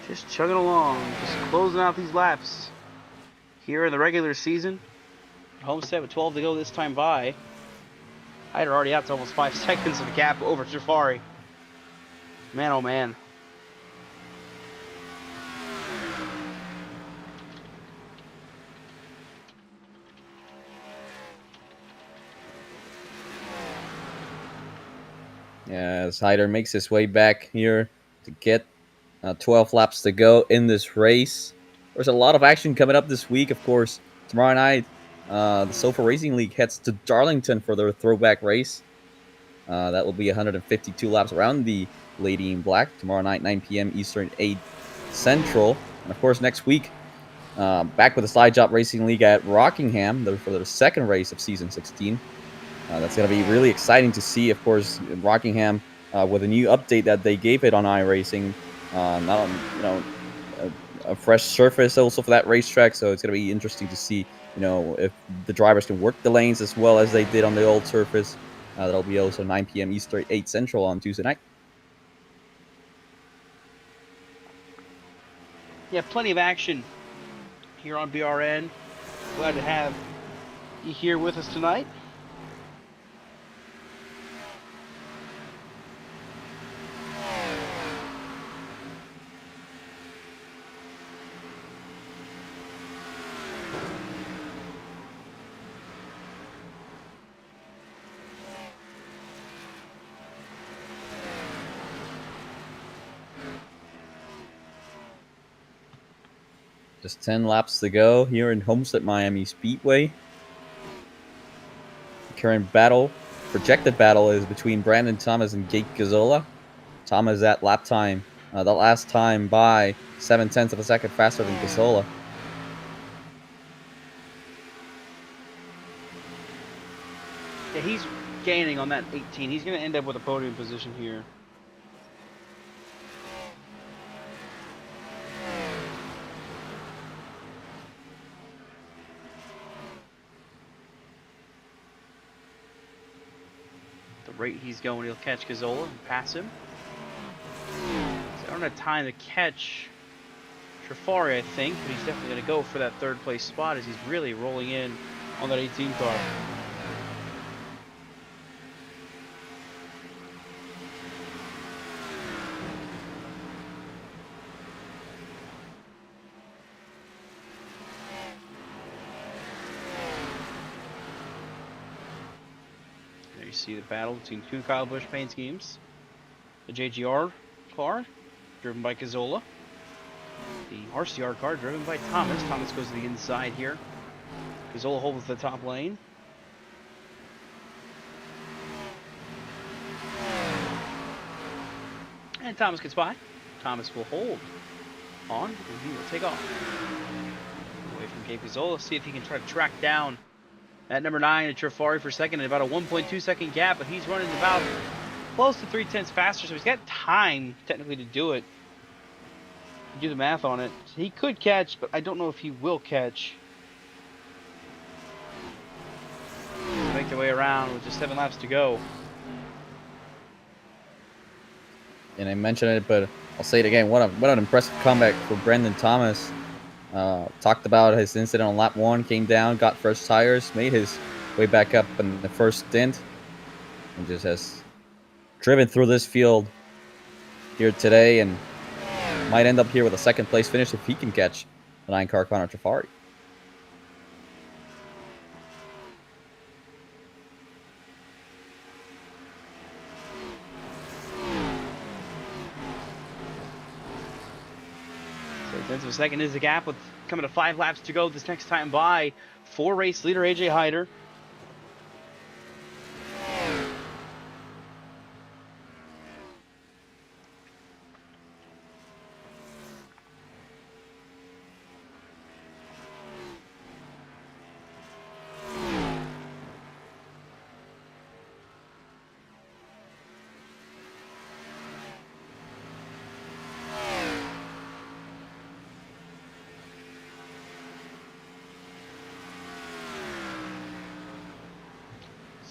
Just chugging along, just closing out these laps here in the regular season. Homestead with 12 to go this time by. Hyder already out to almost 5 seconds of the gap over Jafari. Man, oh man. As Hyder makes his way back here to get 12 laps to go in this race. There's a lot of action coming up this week, of course. Tomorrow night, the Sofa Racing League heads to Darlington for their throwback race. That will be 152 laps around the Lady in Black tomorrow night, 9 p.m. Eastern, 8 Central. And of course, next week, back with the Slide Job Racing League at Rockingham for their second race of season 16. That's going to be really exciting to see, of course, Rockingham with a new update that they gave it on iRacing. Not on, a fresh surface also for that racetrack, so it's going to be interesting to see, if the drivers can work the lanes as well as they did on the old surface. That'll be also 9 p.m. Eastern, 8 Central on Tuesday night. Yeah, plenty of action here on BRN. Glad to have you here with us tonight. Just 10 laps to go here in Homestead Miami Speedway. The current projected battle is between Brandon Thomas and Gate Gazzola. Thomas at lap time, the last time by 0.7 of a second faster than Gazzola. Yeah, he's gaining on that 18. He's going to end up with a podium position here. The rate he's going, he'll catch Gazzola and pass him. So I don't have time to catch Trafari, I think, but he's definitely going to go for that third place spot as he's really rolling in on that 18 car. You see the battle between two Kyle Busch paint schemes. The JGR car, driven by Gazzola. The RCR car, driven by Thomas. Thomas goes to the inside here. Gazzola holds the top lane. And Thomas gets by. Thomas will hold on, and he will take off. Away from Gabe Gazzola, see if he can try to track down at number 9 at Trafari for second in about a 1.2 second gap, but he's running about close to 0.3 faster, so he's got time technically to do it. Do the math on it. He could catch, but I don't know if he will catch. Make their way around with just 7 laps to go. And I mentioned it, but I'll say it again. What an impressive comeback for Brandon Thomas. Talked about his incident on lap 1, came down, got fresh tires, made his way back up in the first stint, and just has driven through this field here today and might end up here with a second place finish if he can catch the 9-car Connor Trafari. Tenths of a second is the gap with coming to 5 laps to go this next time by for race leader AJ Hyder.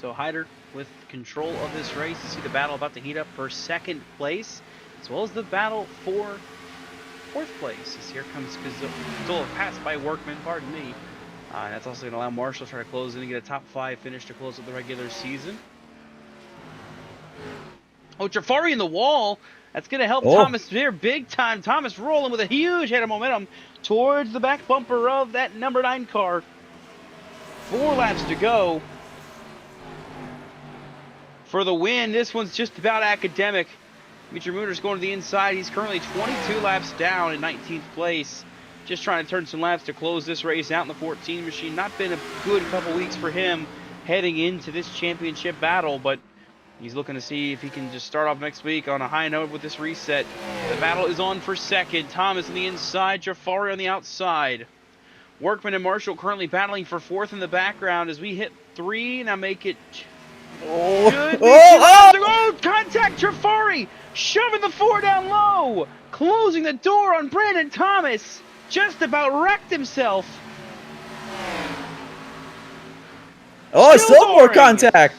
So Hyder with control of this race. You see the battle about to heat up for second place, as well as the battle for fourth place. As here comes Gazzola, passed by Workman, pardon me. That's also going to allow Marshall to try to close in and get a top 5 finish to close out the regular season. Oh, Trafari in the wall. That's going to help Thomas there big time. Thomas rolling with a huge head of momentum towards the back bumper of that number 9 car. 4 laps to go. for the win. This one's just about academic. Mitchell Mooner's going to the inside. He's currently 22 laps down in 19th place. Just trying to turn some laps to close this race out in the 14 machine. Not been a good couple weeks for him heading into this championship battle, but he's looking to see if he can just start off next week on a high note with this reset. The battle is on for second. Thomas on the inside, Jafari on the outside. Workman and Marshall currently battling for fourth in the background as we hit 3. Now make it... Contact Jafari! Shoving the 4 down low! Closing the door on Brandon Thomas! Just about wrecked himself! Oh, still more contact!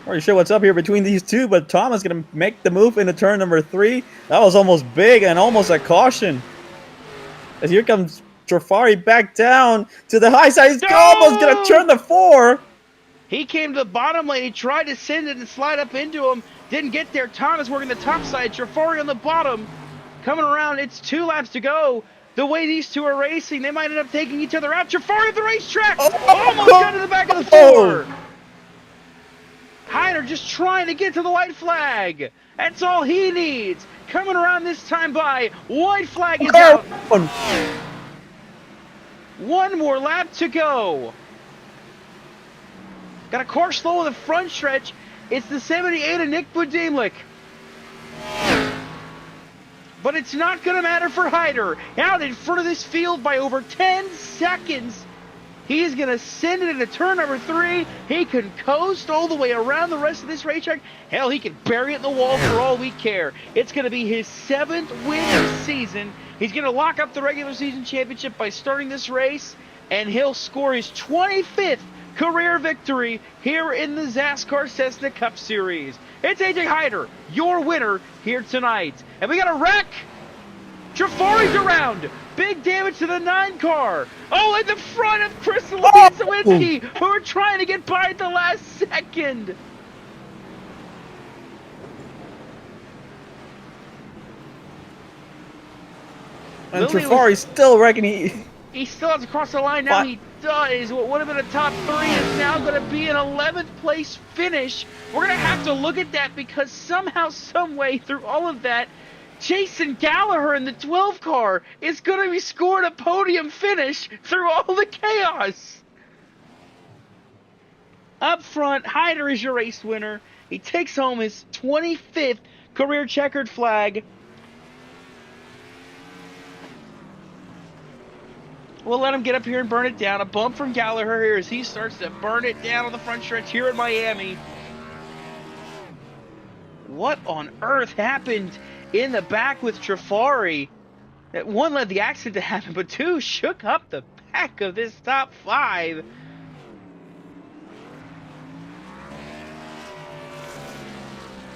Not sure what's up here between these two, but Thomas going to make the move into turn number 3. That was almost big and almost a caution. As here comes Jafari back down to the high side. He's almost going to turn the 4. He came to the bottom lane. He tried to send it and slide up into him. Didn't get there. Thomas working the top side. Jafari on the bottom. Coming around. It's 2 laps to go. The way these two are racing, they might end up taking each other out. Jafari at the racetrack. Almost got to the back of the 4. Hyder just trying to get to the white flag. That's all he needs. Coming around this time by. White flag is out. 1 more lap to go. Got a car slow in the front stretch. It's the 78 of Nick Budimlik. But it's not going to matter for Hyder. Out in front of this field by over 10 seconds. He's going to send it into turn number 3. He can coast all the way around the rest of this racetrack. Hell, he can bury it in the wall for all we care. It's going to be his 7th win this season. He's going to lock up the regular season championship by starting this race. And he'll score his 25th career victory here in the XASCAR Cessna Cup Series. It's AJ Hyder, your winner here tonight. And we got a wreck. Jafari's around. Big damage to the 9 car. Oh, in the front of Chris and Sawinski, who are trying to get by at the last second. And Jafari's still wrecking. He still has to cross the line now. He does. What would have been a top 3 is now going to be an 11th place finish. We're going to have to look at that because somehow, some way, through all of that, Jason Gallagher in the 12 car is going to be scoring a podium finish through all the chaos. Up front, Hyder is your race winner. He takes home his 25th career checkered flag. We'll let him get up here and burn it down. A bump from Gallagher here as he starts to burn it down on the front stretch here in Miami. What on earth happened in the back with Jafari? That 1 led the accident to happen, but 2 shook up the back of this top 5.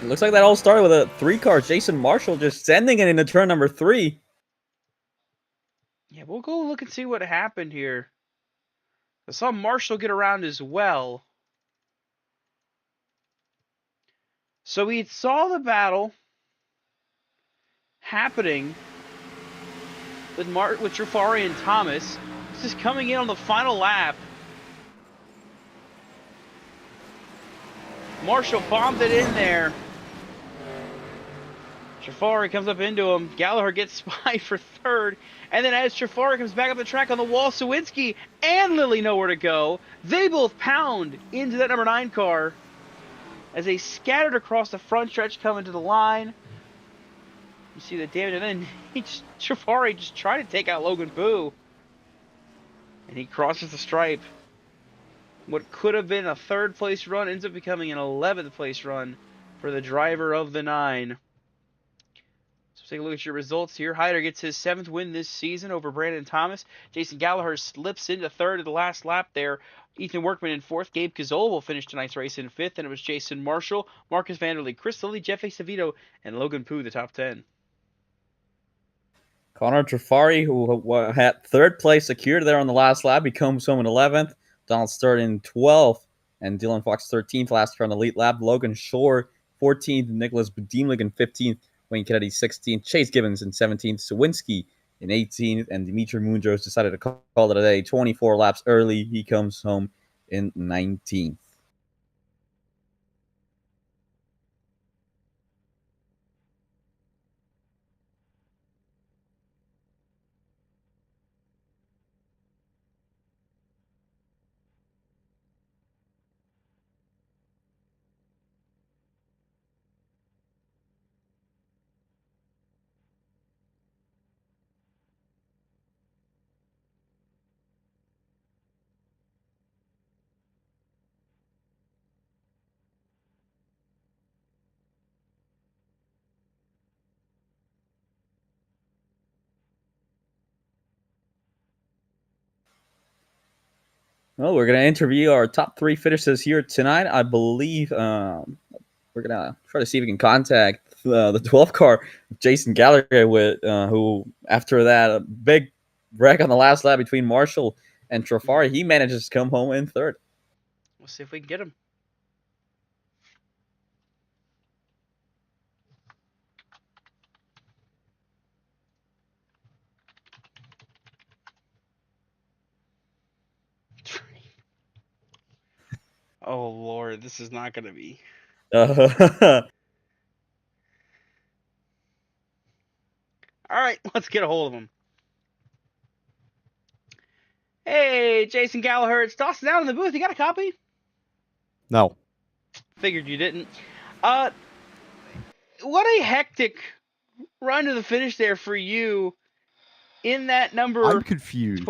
It looks like that all started with a 3 car. Jason Marshall just sending it into turn number 3. Yeah, we'll go look and see what happened here. I saw Marshall get around as well. So we saw the battle happening with Jafari and Thomas. This is coming in on the final lap. Marshall bombed it in there. Jafari comes up into him. Gallagher gets by for 3rd. And then as Jafari comes back up the track on the wall, Sawinski and Lilly nowhere to go. They both pound into that number 9 car as they scattered across the front stretch coming to the line. You see the damage, and then Jafari just tried to take out Logan Poo. And he crosses the stripe. What could have been a 3rd place run ends up becoming an 11th place run for the driver of the 9. Take a look at your results here. Hyder gets his 7th win this season over Brandon Thomas. Jason Gallagher slips into 3rd at the last lap there. Ethan Workman in 4th. Gabe Cazola will finish tonight's race in 5th. And it was Jason Marshall, Marcus Vanderlee, Chris Lilly, Jeff Acevedo, and Logan Poo, the top 10. Connor Jafari, who had 3rd place secured there on the last lap, he comes home in 11th. Donald Sturt in 12th. And Dylan Fox 13th last year on the elite lap. Logan Shore 14th. Nicholas Budimlik in 15th. Wayne Kennedy 16th, Chase Gibbons in 17th, Sawinski in 18th, and Dimitri Munoz decided to call it a day. 24 laps early, he comes home in 19th. Well, we're going to interview our top 3 finishers here tonight. I believe we're going to try to see if we can contact the 12th car, Jason Gallagher, with who, after that a big wreck on the last lap between Marshall and Trafari, he manages to come home in 3rd. We'll see if we can get him. Oh, Lord, this is not going to be. All right, let's get a hold of him. Hey, Jason Gallagher, it's Dawson down in the booth. You got a copy? No. Figured you didn't. What a hectic run to the finish there for you in that number. I'm confused.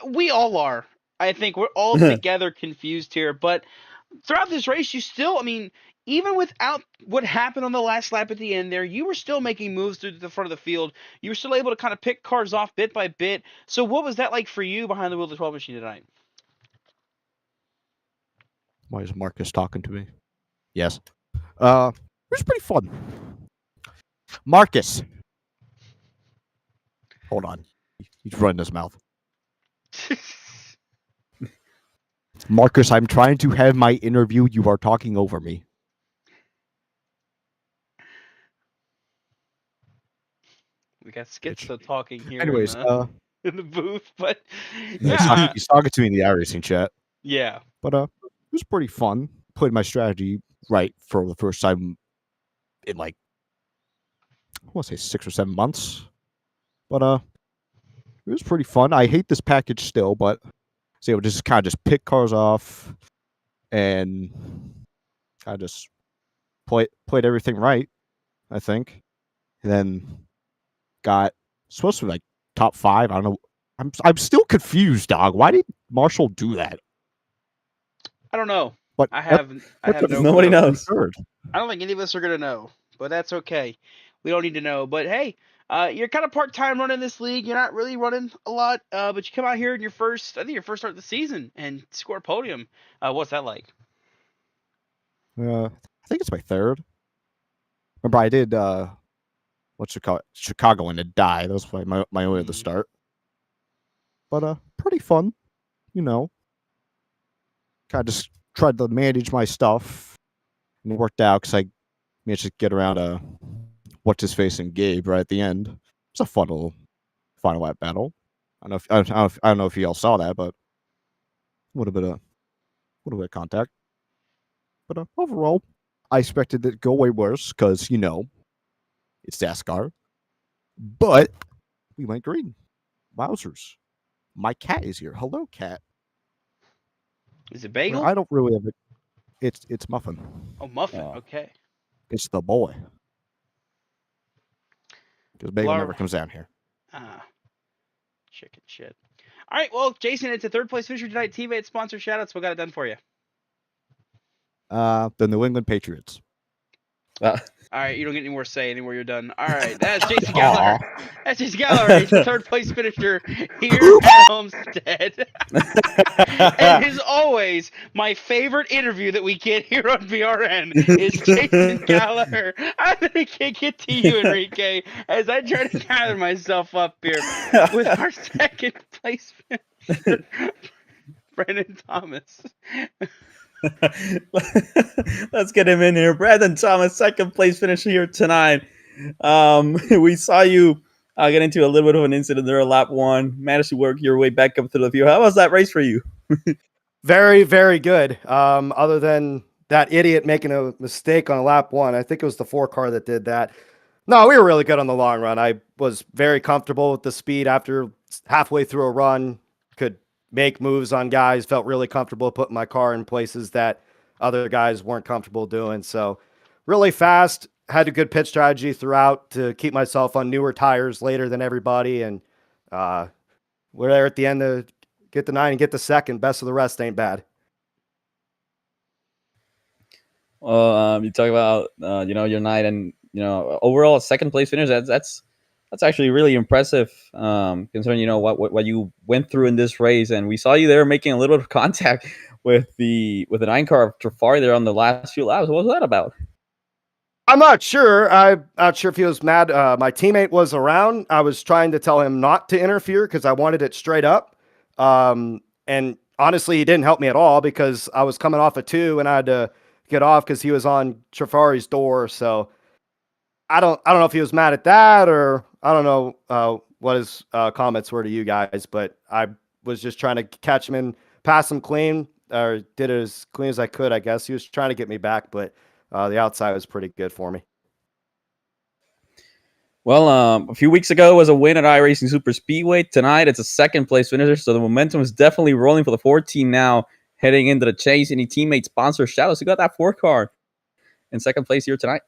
We all are. I think we're all together confused here. But throughout this race, you still, even without what happened on the last lap at the end there, you were still making moves through the front of the field. You were still able to kind of pick cars off bit by bit. So what was that like for you behind the wheel of the 12 machine tonight? Why is Marcus talking to me? Yes. It was pretty fun. Marcus. Hold on. He's running his mouth. Marcus, I'm trying to have my interview. You are talking over me. We got Schizo talking here. Anyways, in the booth, but yeah, he's talking to me in the iRacing chat. Yeah, but it was pretty fun. Played my strategy right for the first time in like I want to say 6 or 7 months. But it was pretty fun. I hate this package still, but so just kind of just pick cars off and I just played everything right, I think. And then got supposed to be like top 5. I don't know. I'm still confused, dog. Why did Marshall do that? I don't know. But I have no nobody knows. I don't think any of us are gonna know, but that's okay. We don't need to know. But hey, you're kind of part-time running this league. You're not really running a lot, but you come out here in your first start of the season and score a podium. What's that like? I think it's my 3rd. Remember, I did what's it called? Chicago and it died. That was my way at the start. But pretty fun, you know. Kind of just tried to manage my stuff, and it worked out because I managed to get around what's his face and Gabe right at the end. It's a fun little final lap battle. I don't know if you all saw that, but would have been a contact. But overall, I expected it to go way worse because it's XASCAR. But we went green. Wowzers! My cat is here. Hello, cat. Is it Bagel? I don't really have it. It's Muffin. Oh, Muffin. Oh. Okay. It's the boy. Because Bagel never comes down here. Chicken shit. All right, well, Jason, it's a 3rd place finisher tonight. Teammate sponsor shoutouts. We got it done for you. The New England Patriots. All right, you don't get any more say anywhere you're done. All right, that's Jason Gallagher. That's Jason Gallagher. He's the 3rd place finisher here at Homestead. And as always, my favorite interview that we get here on BRN is Jason Gallagher. I'm going to kick it to you, Enrique, as I try to gather myself up here with our 2nd place finisher, Brandon Thomas. Let's get him in here. Brandon Thomas, 2nd place finisher here tonight. We saw you get into a little bit of an incident there. Lap one, managed to work your way back up to the field. How was that race for you? Very, very good. Other than that idiot making a mistake on lap one, I think it was the 4 car that did that. No, we were really good on the long run. I was very comfortable with the speed after halfway through a run, could make moves on guys, felt really comfortable putting my car in places that other guys weren't comfortable doing. So really fast, had a good pit strategy throughout to keep myself on newer tires later than everybody. And we're there at the end to get the 9 and get the second. Best of the rest ain't bad. Well, you talk about your night and overall second place finish. That's actually really impressive. Considering what you went through in this race, and we saw you there making a little bit of contact with the 9 car of Trafari there on the last few laps. What was that about? I'm not sure. I'm not sure if he was mad. My teammate was around. I was trying to tell him not to interfere because I wanted it straight up. And honestly, he didn't help me at all because I was coming off a 2 and I had to get off because he was on Trafari's door. So I don't know if he was mad at that or I don't know what his comments were to you guys, but I was just trying to catch him and pass him clean, or did it as clean as I could, I guess. He was trying to get me back, but the outside was pretty good for me. Well, a few weeks ago was a win at iRacing Super Speedway. Tonight it's a second place finisher, so the momentum is definitely rolling for the 4 team now, heading into the chase. Any teammate sponsor shout-outs? You got that 4 car in second place here tonight.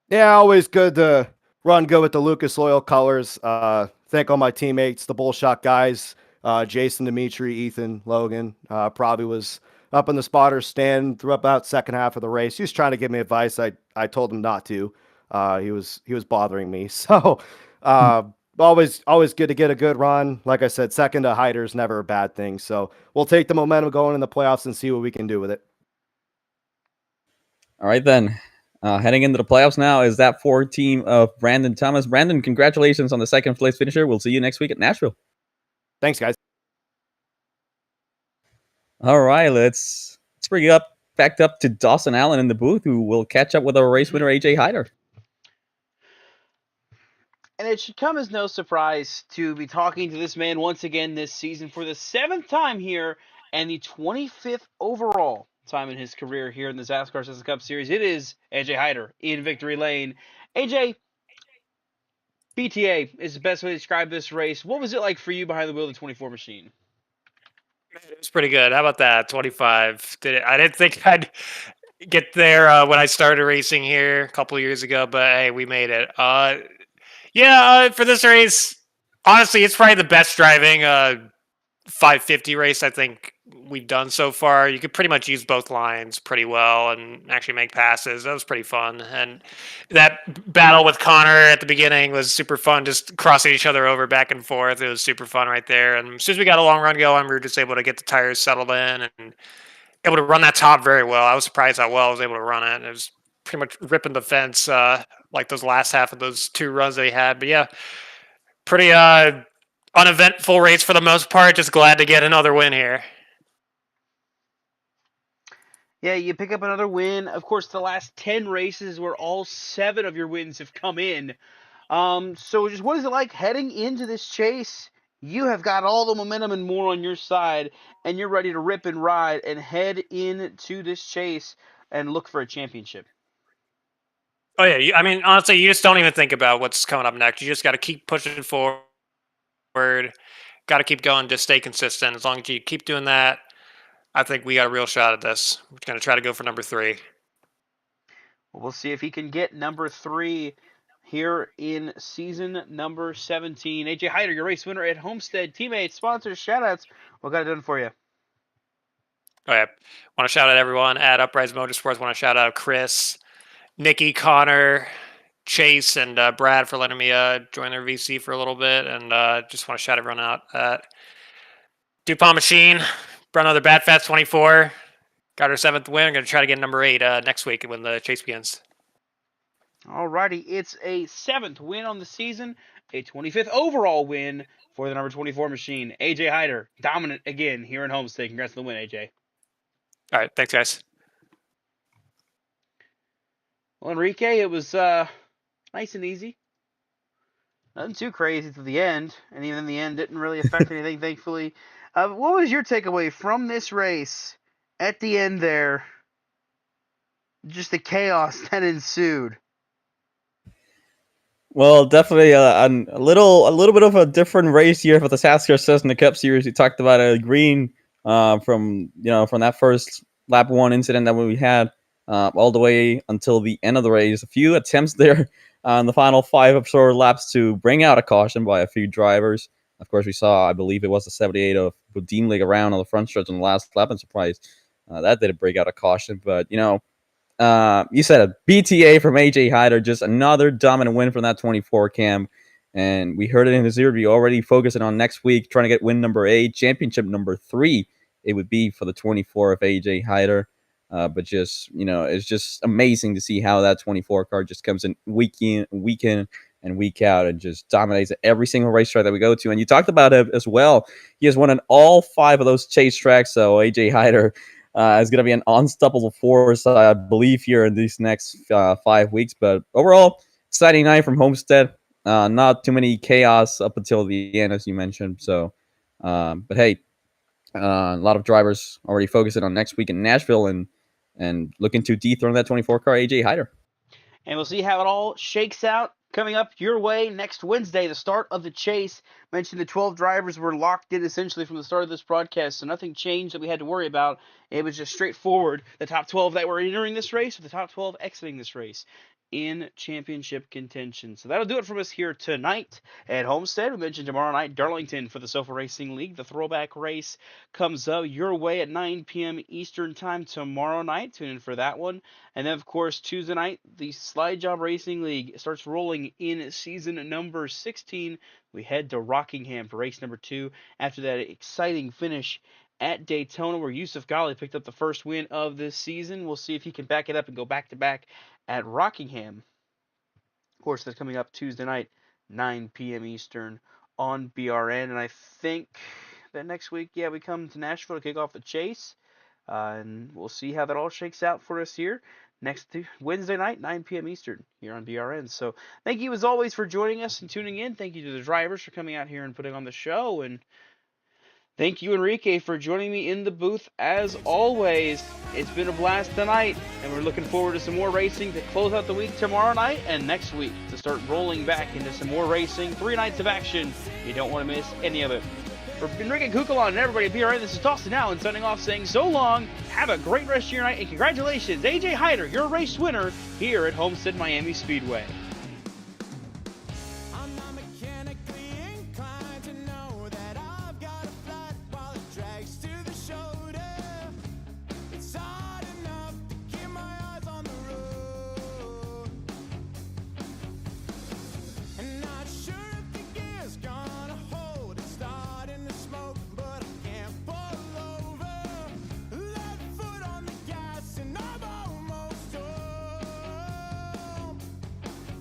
Yeah, always good to run good with the Lucas Oil colors. Thank all my teammates, the Bullshot guys, Jason, Dimitri, Ethan, Logan. Probably was up in the spotter stand through about second half of the race. He was trying to give me advice. I told him not to. He was bothering me. So always good to get a good run. Like I said, second to Hyder is never a bad thing. So we'll take the momentum going in the playoffs and see what we can do with it. All right, then. Heading into the playoffs now is that 4 team of Brandon Thomas. Brandon, congratulations on the second place finisher. We'll see you next week at Nashville. Thanks, guys. All right, let's bring it back up to Dawson Allen in the booth, who will catch up with our race winner, AJ Hyder. And it should come as no surprise to be talking to this man once again this season for the 7th time here and the 25th overall time in his career here in the XASCAR Cessna Cup Series. It is AJ Hyder in victory lane. AJ, BTA is the best way to describe this race. What was it like for you behind the wheel of the 24 machine? It was pretty good. How about that? 25. I didn't think I'd get there when I started racing here a couple of years ago, but hey, we made it. For this race, honestly, it's probably the best driving 550 race I think we've done so far. You could pretty much use both lines pretty well and actually make passes. That was pretty fun. And that battle with Connor at the beginning was super fun, just crossing each other over back and forth. It was super fun right there. And as soon as we got a long run going, we were just able to get the tires settled in and able to run that top very well. I was surprised how well I was able to run it. It was pretty much ripping the fence like those last half of those 2 runs they had. But yeah, pretty uneventful race for the most part. Just glad to get another win here. Yeah, you pick up another win. Of course, the last 10 races where all 7 of your wins have come in. So just what is it like heading into this chase? You have got all the momentum and more on your side, and you're ready to rip and ride and head into this chase and look for a championship. Oh, yeah. I mean, honestly, you just don't even think about what's coming up next. You just got to keep pushing forward. Got to keep going. Just stay consistent. As long as you keep doing that, I think we got a real shot at this. We're going to try to go for number 3. We'll see if he can get number 3 here in season number 17. AJ Hyder, your race winner at Homestead. Teammates, sponsors, shoutouts. What got it done for you? Oh, yeah. Want to shout out everyone at Uprise Motorsports. Want to shout out Chris, Nikki, Connor, Chase, and Brad for letting me join their VC for a little bit. And just want to shout everyone out at DuPont Machine. Brought another Bad Fats 24. Got our 7th win. I'm going to try to get number 8 next week when the chase begins. Alrighty, it's a 7th win on the season, a 25th overall win for the number 24 machine. AJ Hyder, dominant again here in Homestead. Congrats on the win, AJ. All right, thanks, guys. Well, Enrique, it was nice and easy. Nothing too crazy to the end, and even in the end, didn't really affect anything, thankfully. What was your takeaway from this race at the end there? Just the chaos that ensued. Well, definitely a little bit of a different race here for the XASCAR Cessna Cup Series. We talked about green from that first lap one incident that we had all the way until the end of the race. A few attempts there on the final 5 short laps to bring out a caution by a few drivers. Of course, we saw, I believe it was the 78 of Budimlik around on the front stretch on the last lap. I'm surprised that didn't break out a caution, but you said a BTA from AJ Hyder, just another dominant win from that 24 cam. And we heard it in his interview already, focusing on next week, trying to get win number 8, championship number 3. It would be for the 24 of AJ Hyder. But just, it's just amazing to see how that 24 car just comes in week in, and week out and just dominates every single racetrack that we go to. And you talked about it as well. He has won on all 5 of those chase tracks. So AJ Hyder is going to be an unstoppable force, I believe, here in these next 5 weeks. But overall, exciting night from Homestead. Not too many chaos up until the end, as you mentioned. So, but hey, a lot of drivers already focusing on next week in Nashville and looking to dethrone that 24 car AJ Hyder. And we'll see how it all shakes out coming up your way next Wednesday, the start of the chase. Mentioned the 12 drivers were locked in essentially from the start of this broadcast, so nothing changed that we had to worry about. It was just straightforward. The top 12 that were entering this race, or the top 12 exiting this race in championship contention. So that'll do it from us here tonight at Homestead. We mentioned tomorrow night, Darlington for the Sofa Racing League. The throwback race comes up your way at 9 p.m. Eastern Time tomorrow night. Tune in for that one. And then, of course, Tuesday night, the Slide Job Racing League starts rolling in season number 16. We head to Rockingham for race number 2 after that exciting finish at Daytona where Yusuf Ghali picked up the first win of this season. We'll see if he can back it up and go back-to-back at Rockingham. Of course, that's coming up Tuesday night, 9 p.m. Eastern on BRN. And I think that next week, we come to Nashville to kick off the chase. And we'll see how that all shakes out for us here next Wednesday night, 9 p.m. Eastern, here on BRN. So thank you as always for joining us and tuning in. Thank you to the drivers for coming out here and putting on the show. And thank you, Enrique, for joining me in the booth as always. It's been a blast tonight, and we're looking forward to some more racing to close out the week tomorrow night and next week to start rolling back into some more racing. 3 nights of action. You don't want to miss any of it. For Enrique Cucalon and everybody at BRN, this is Dawson Allen signing off saying so long, have a great rest of your night, and congratulations, AJ Hyder, your race winner here at Homestead Miami Speedway.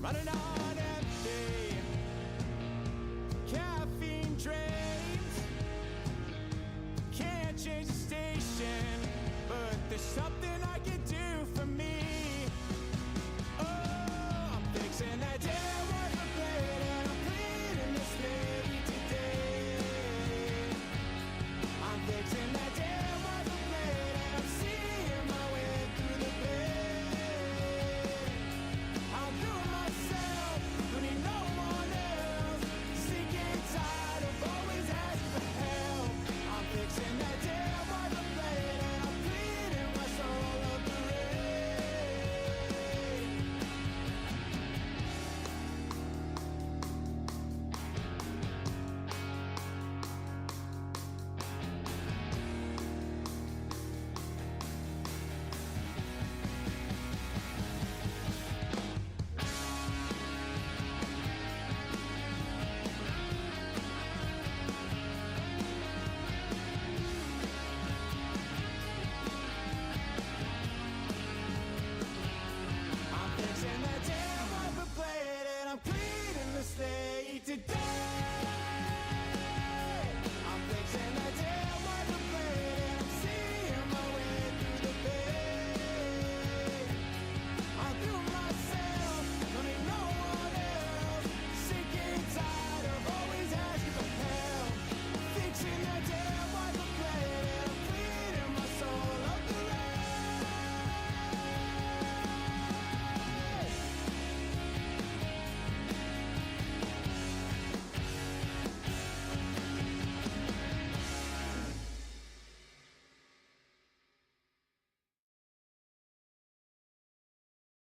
Running on empty, caffeine drains. Can't change the station, but there's something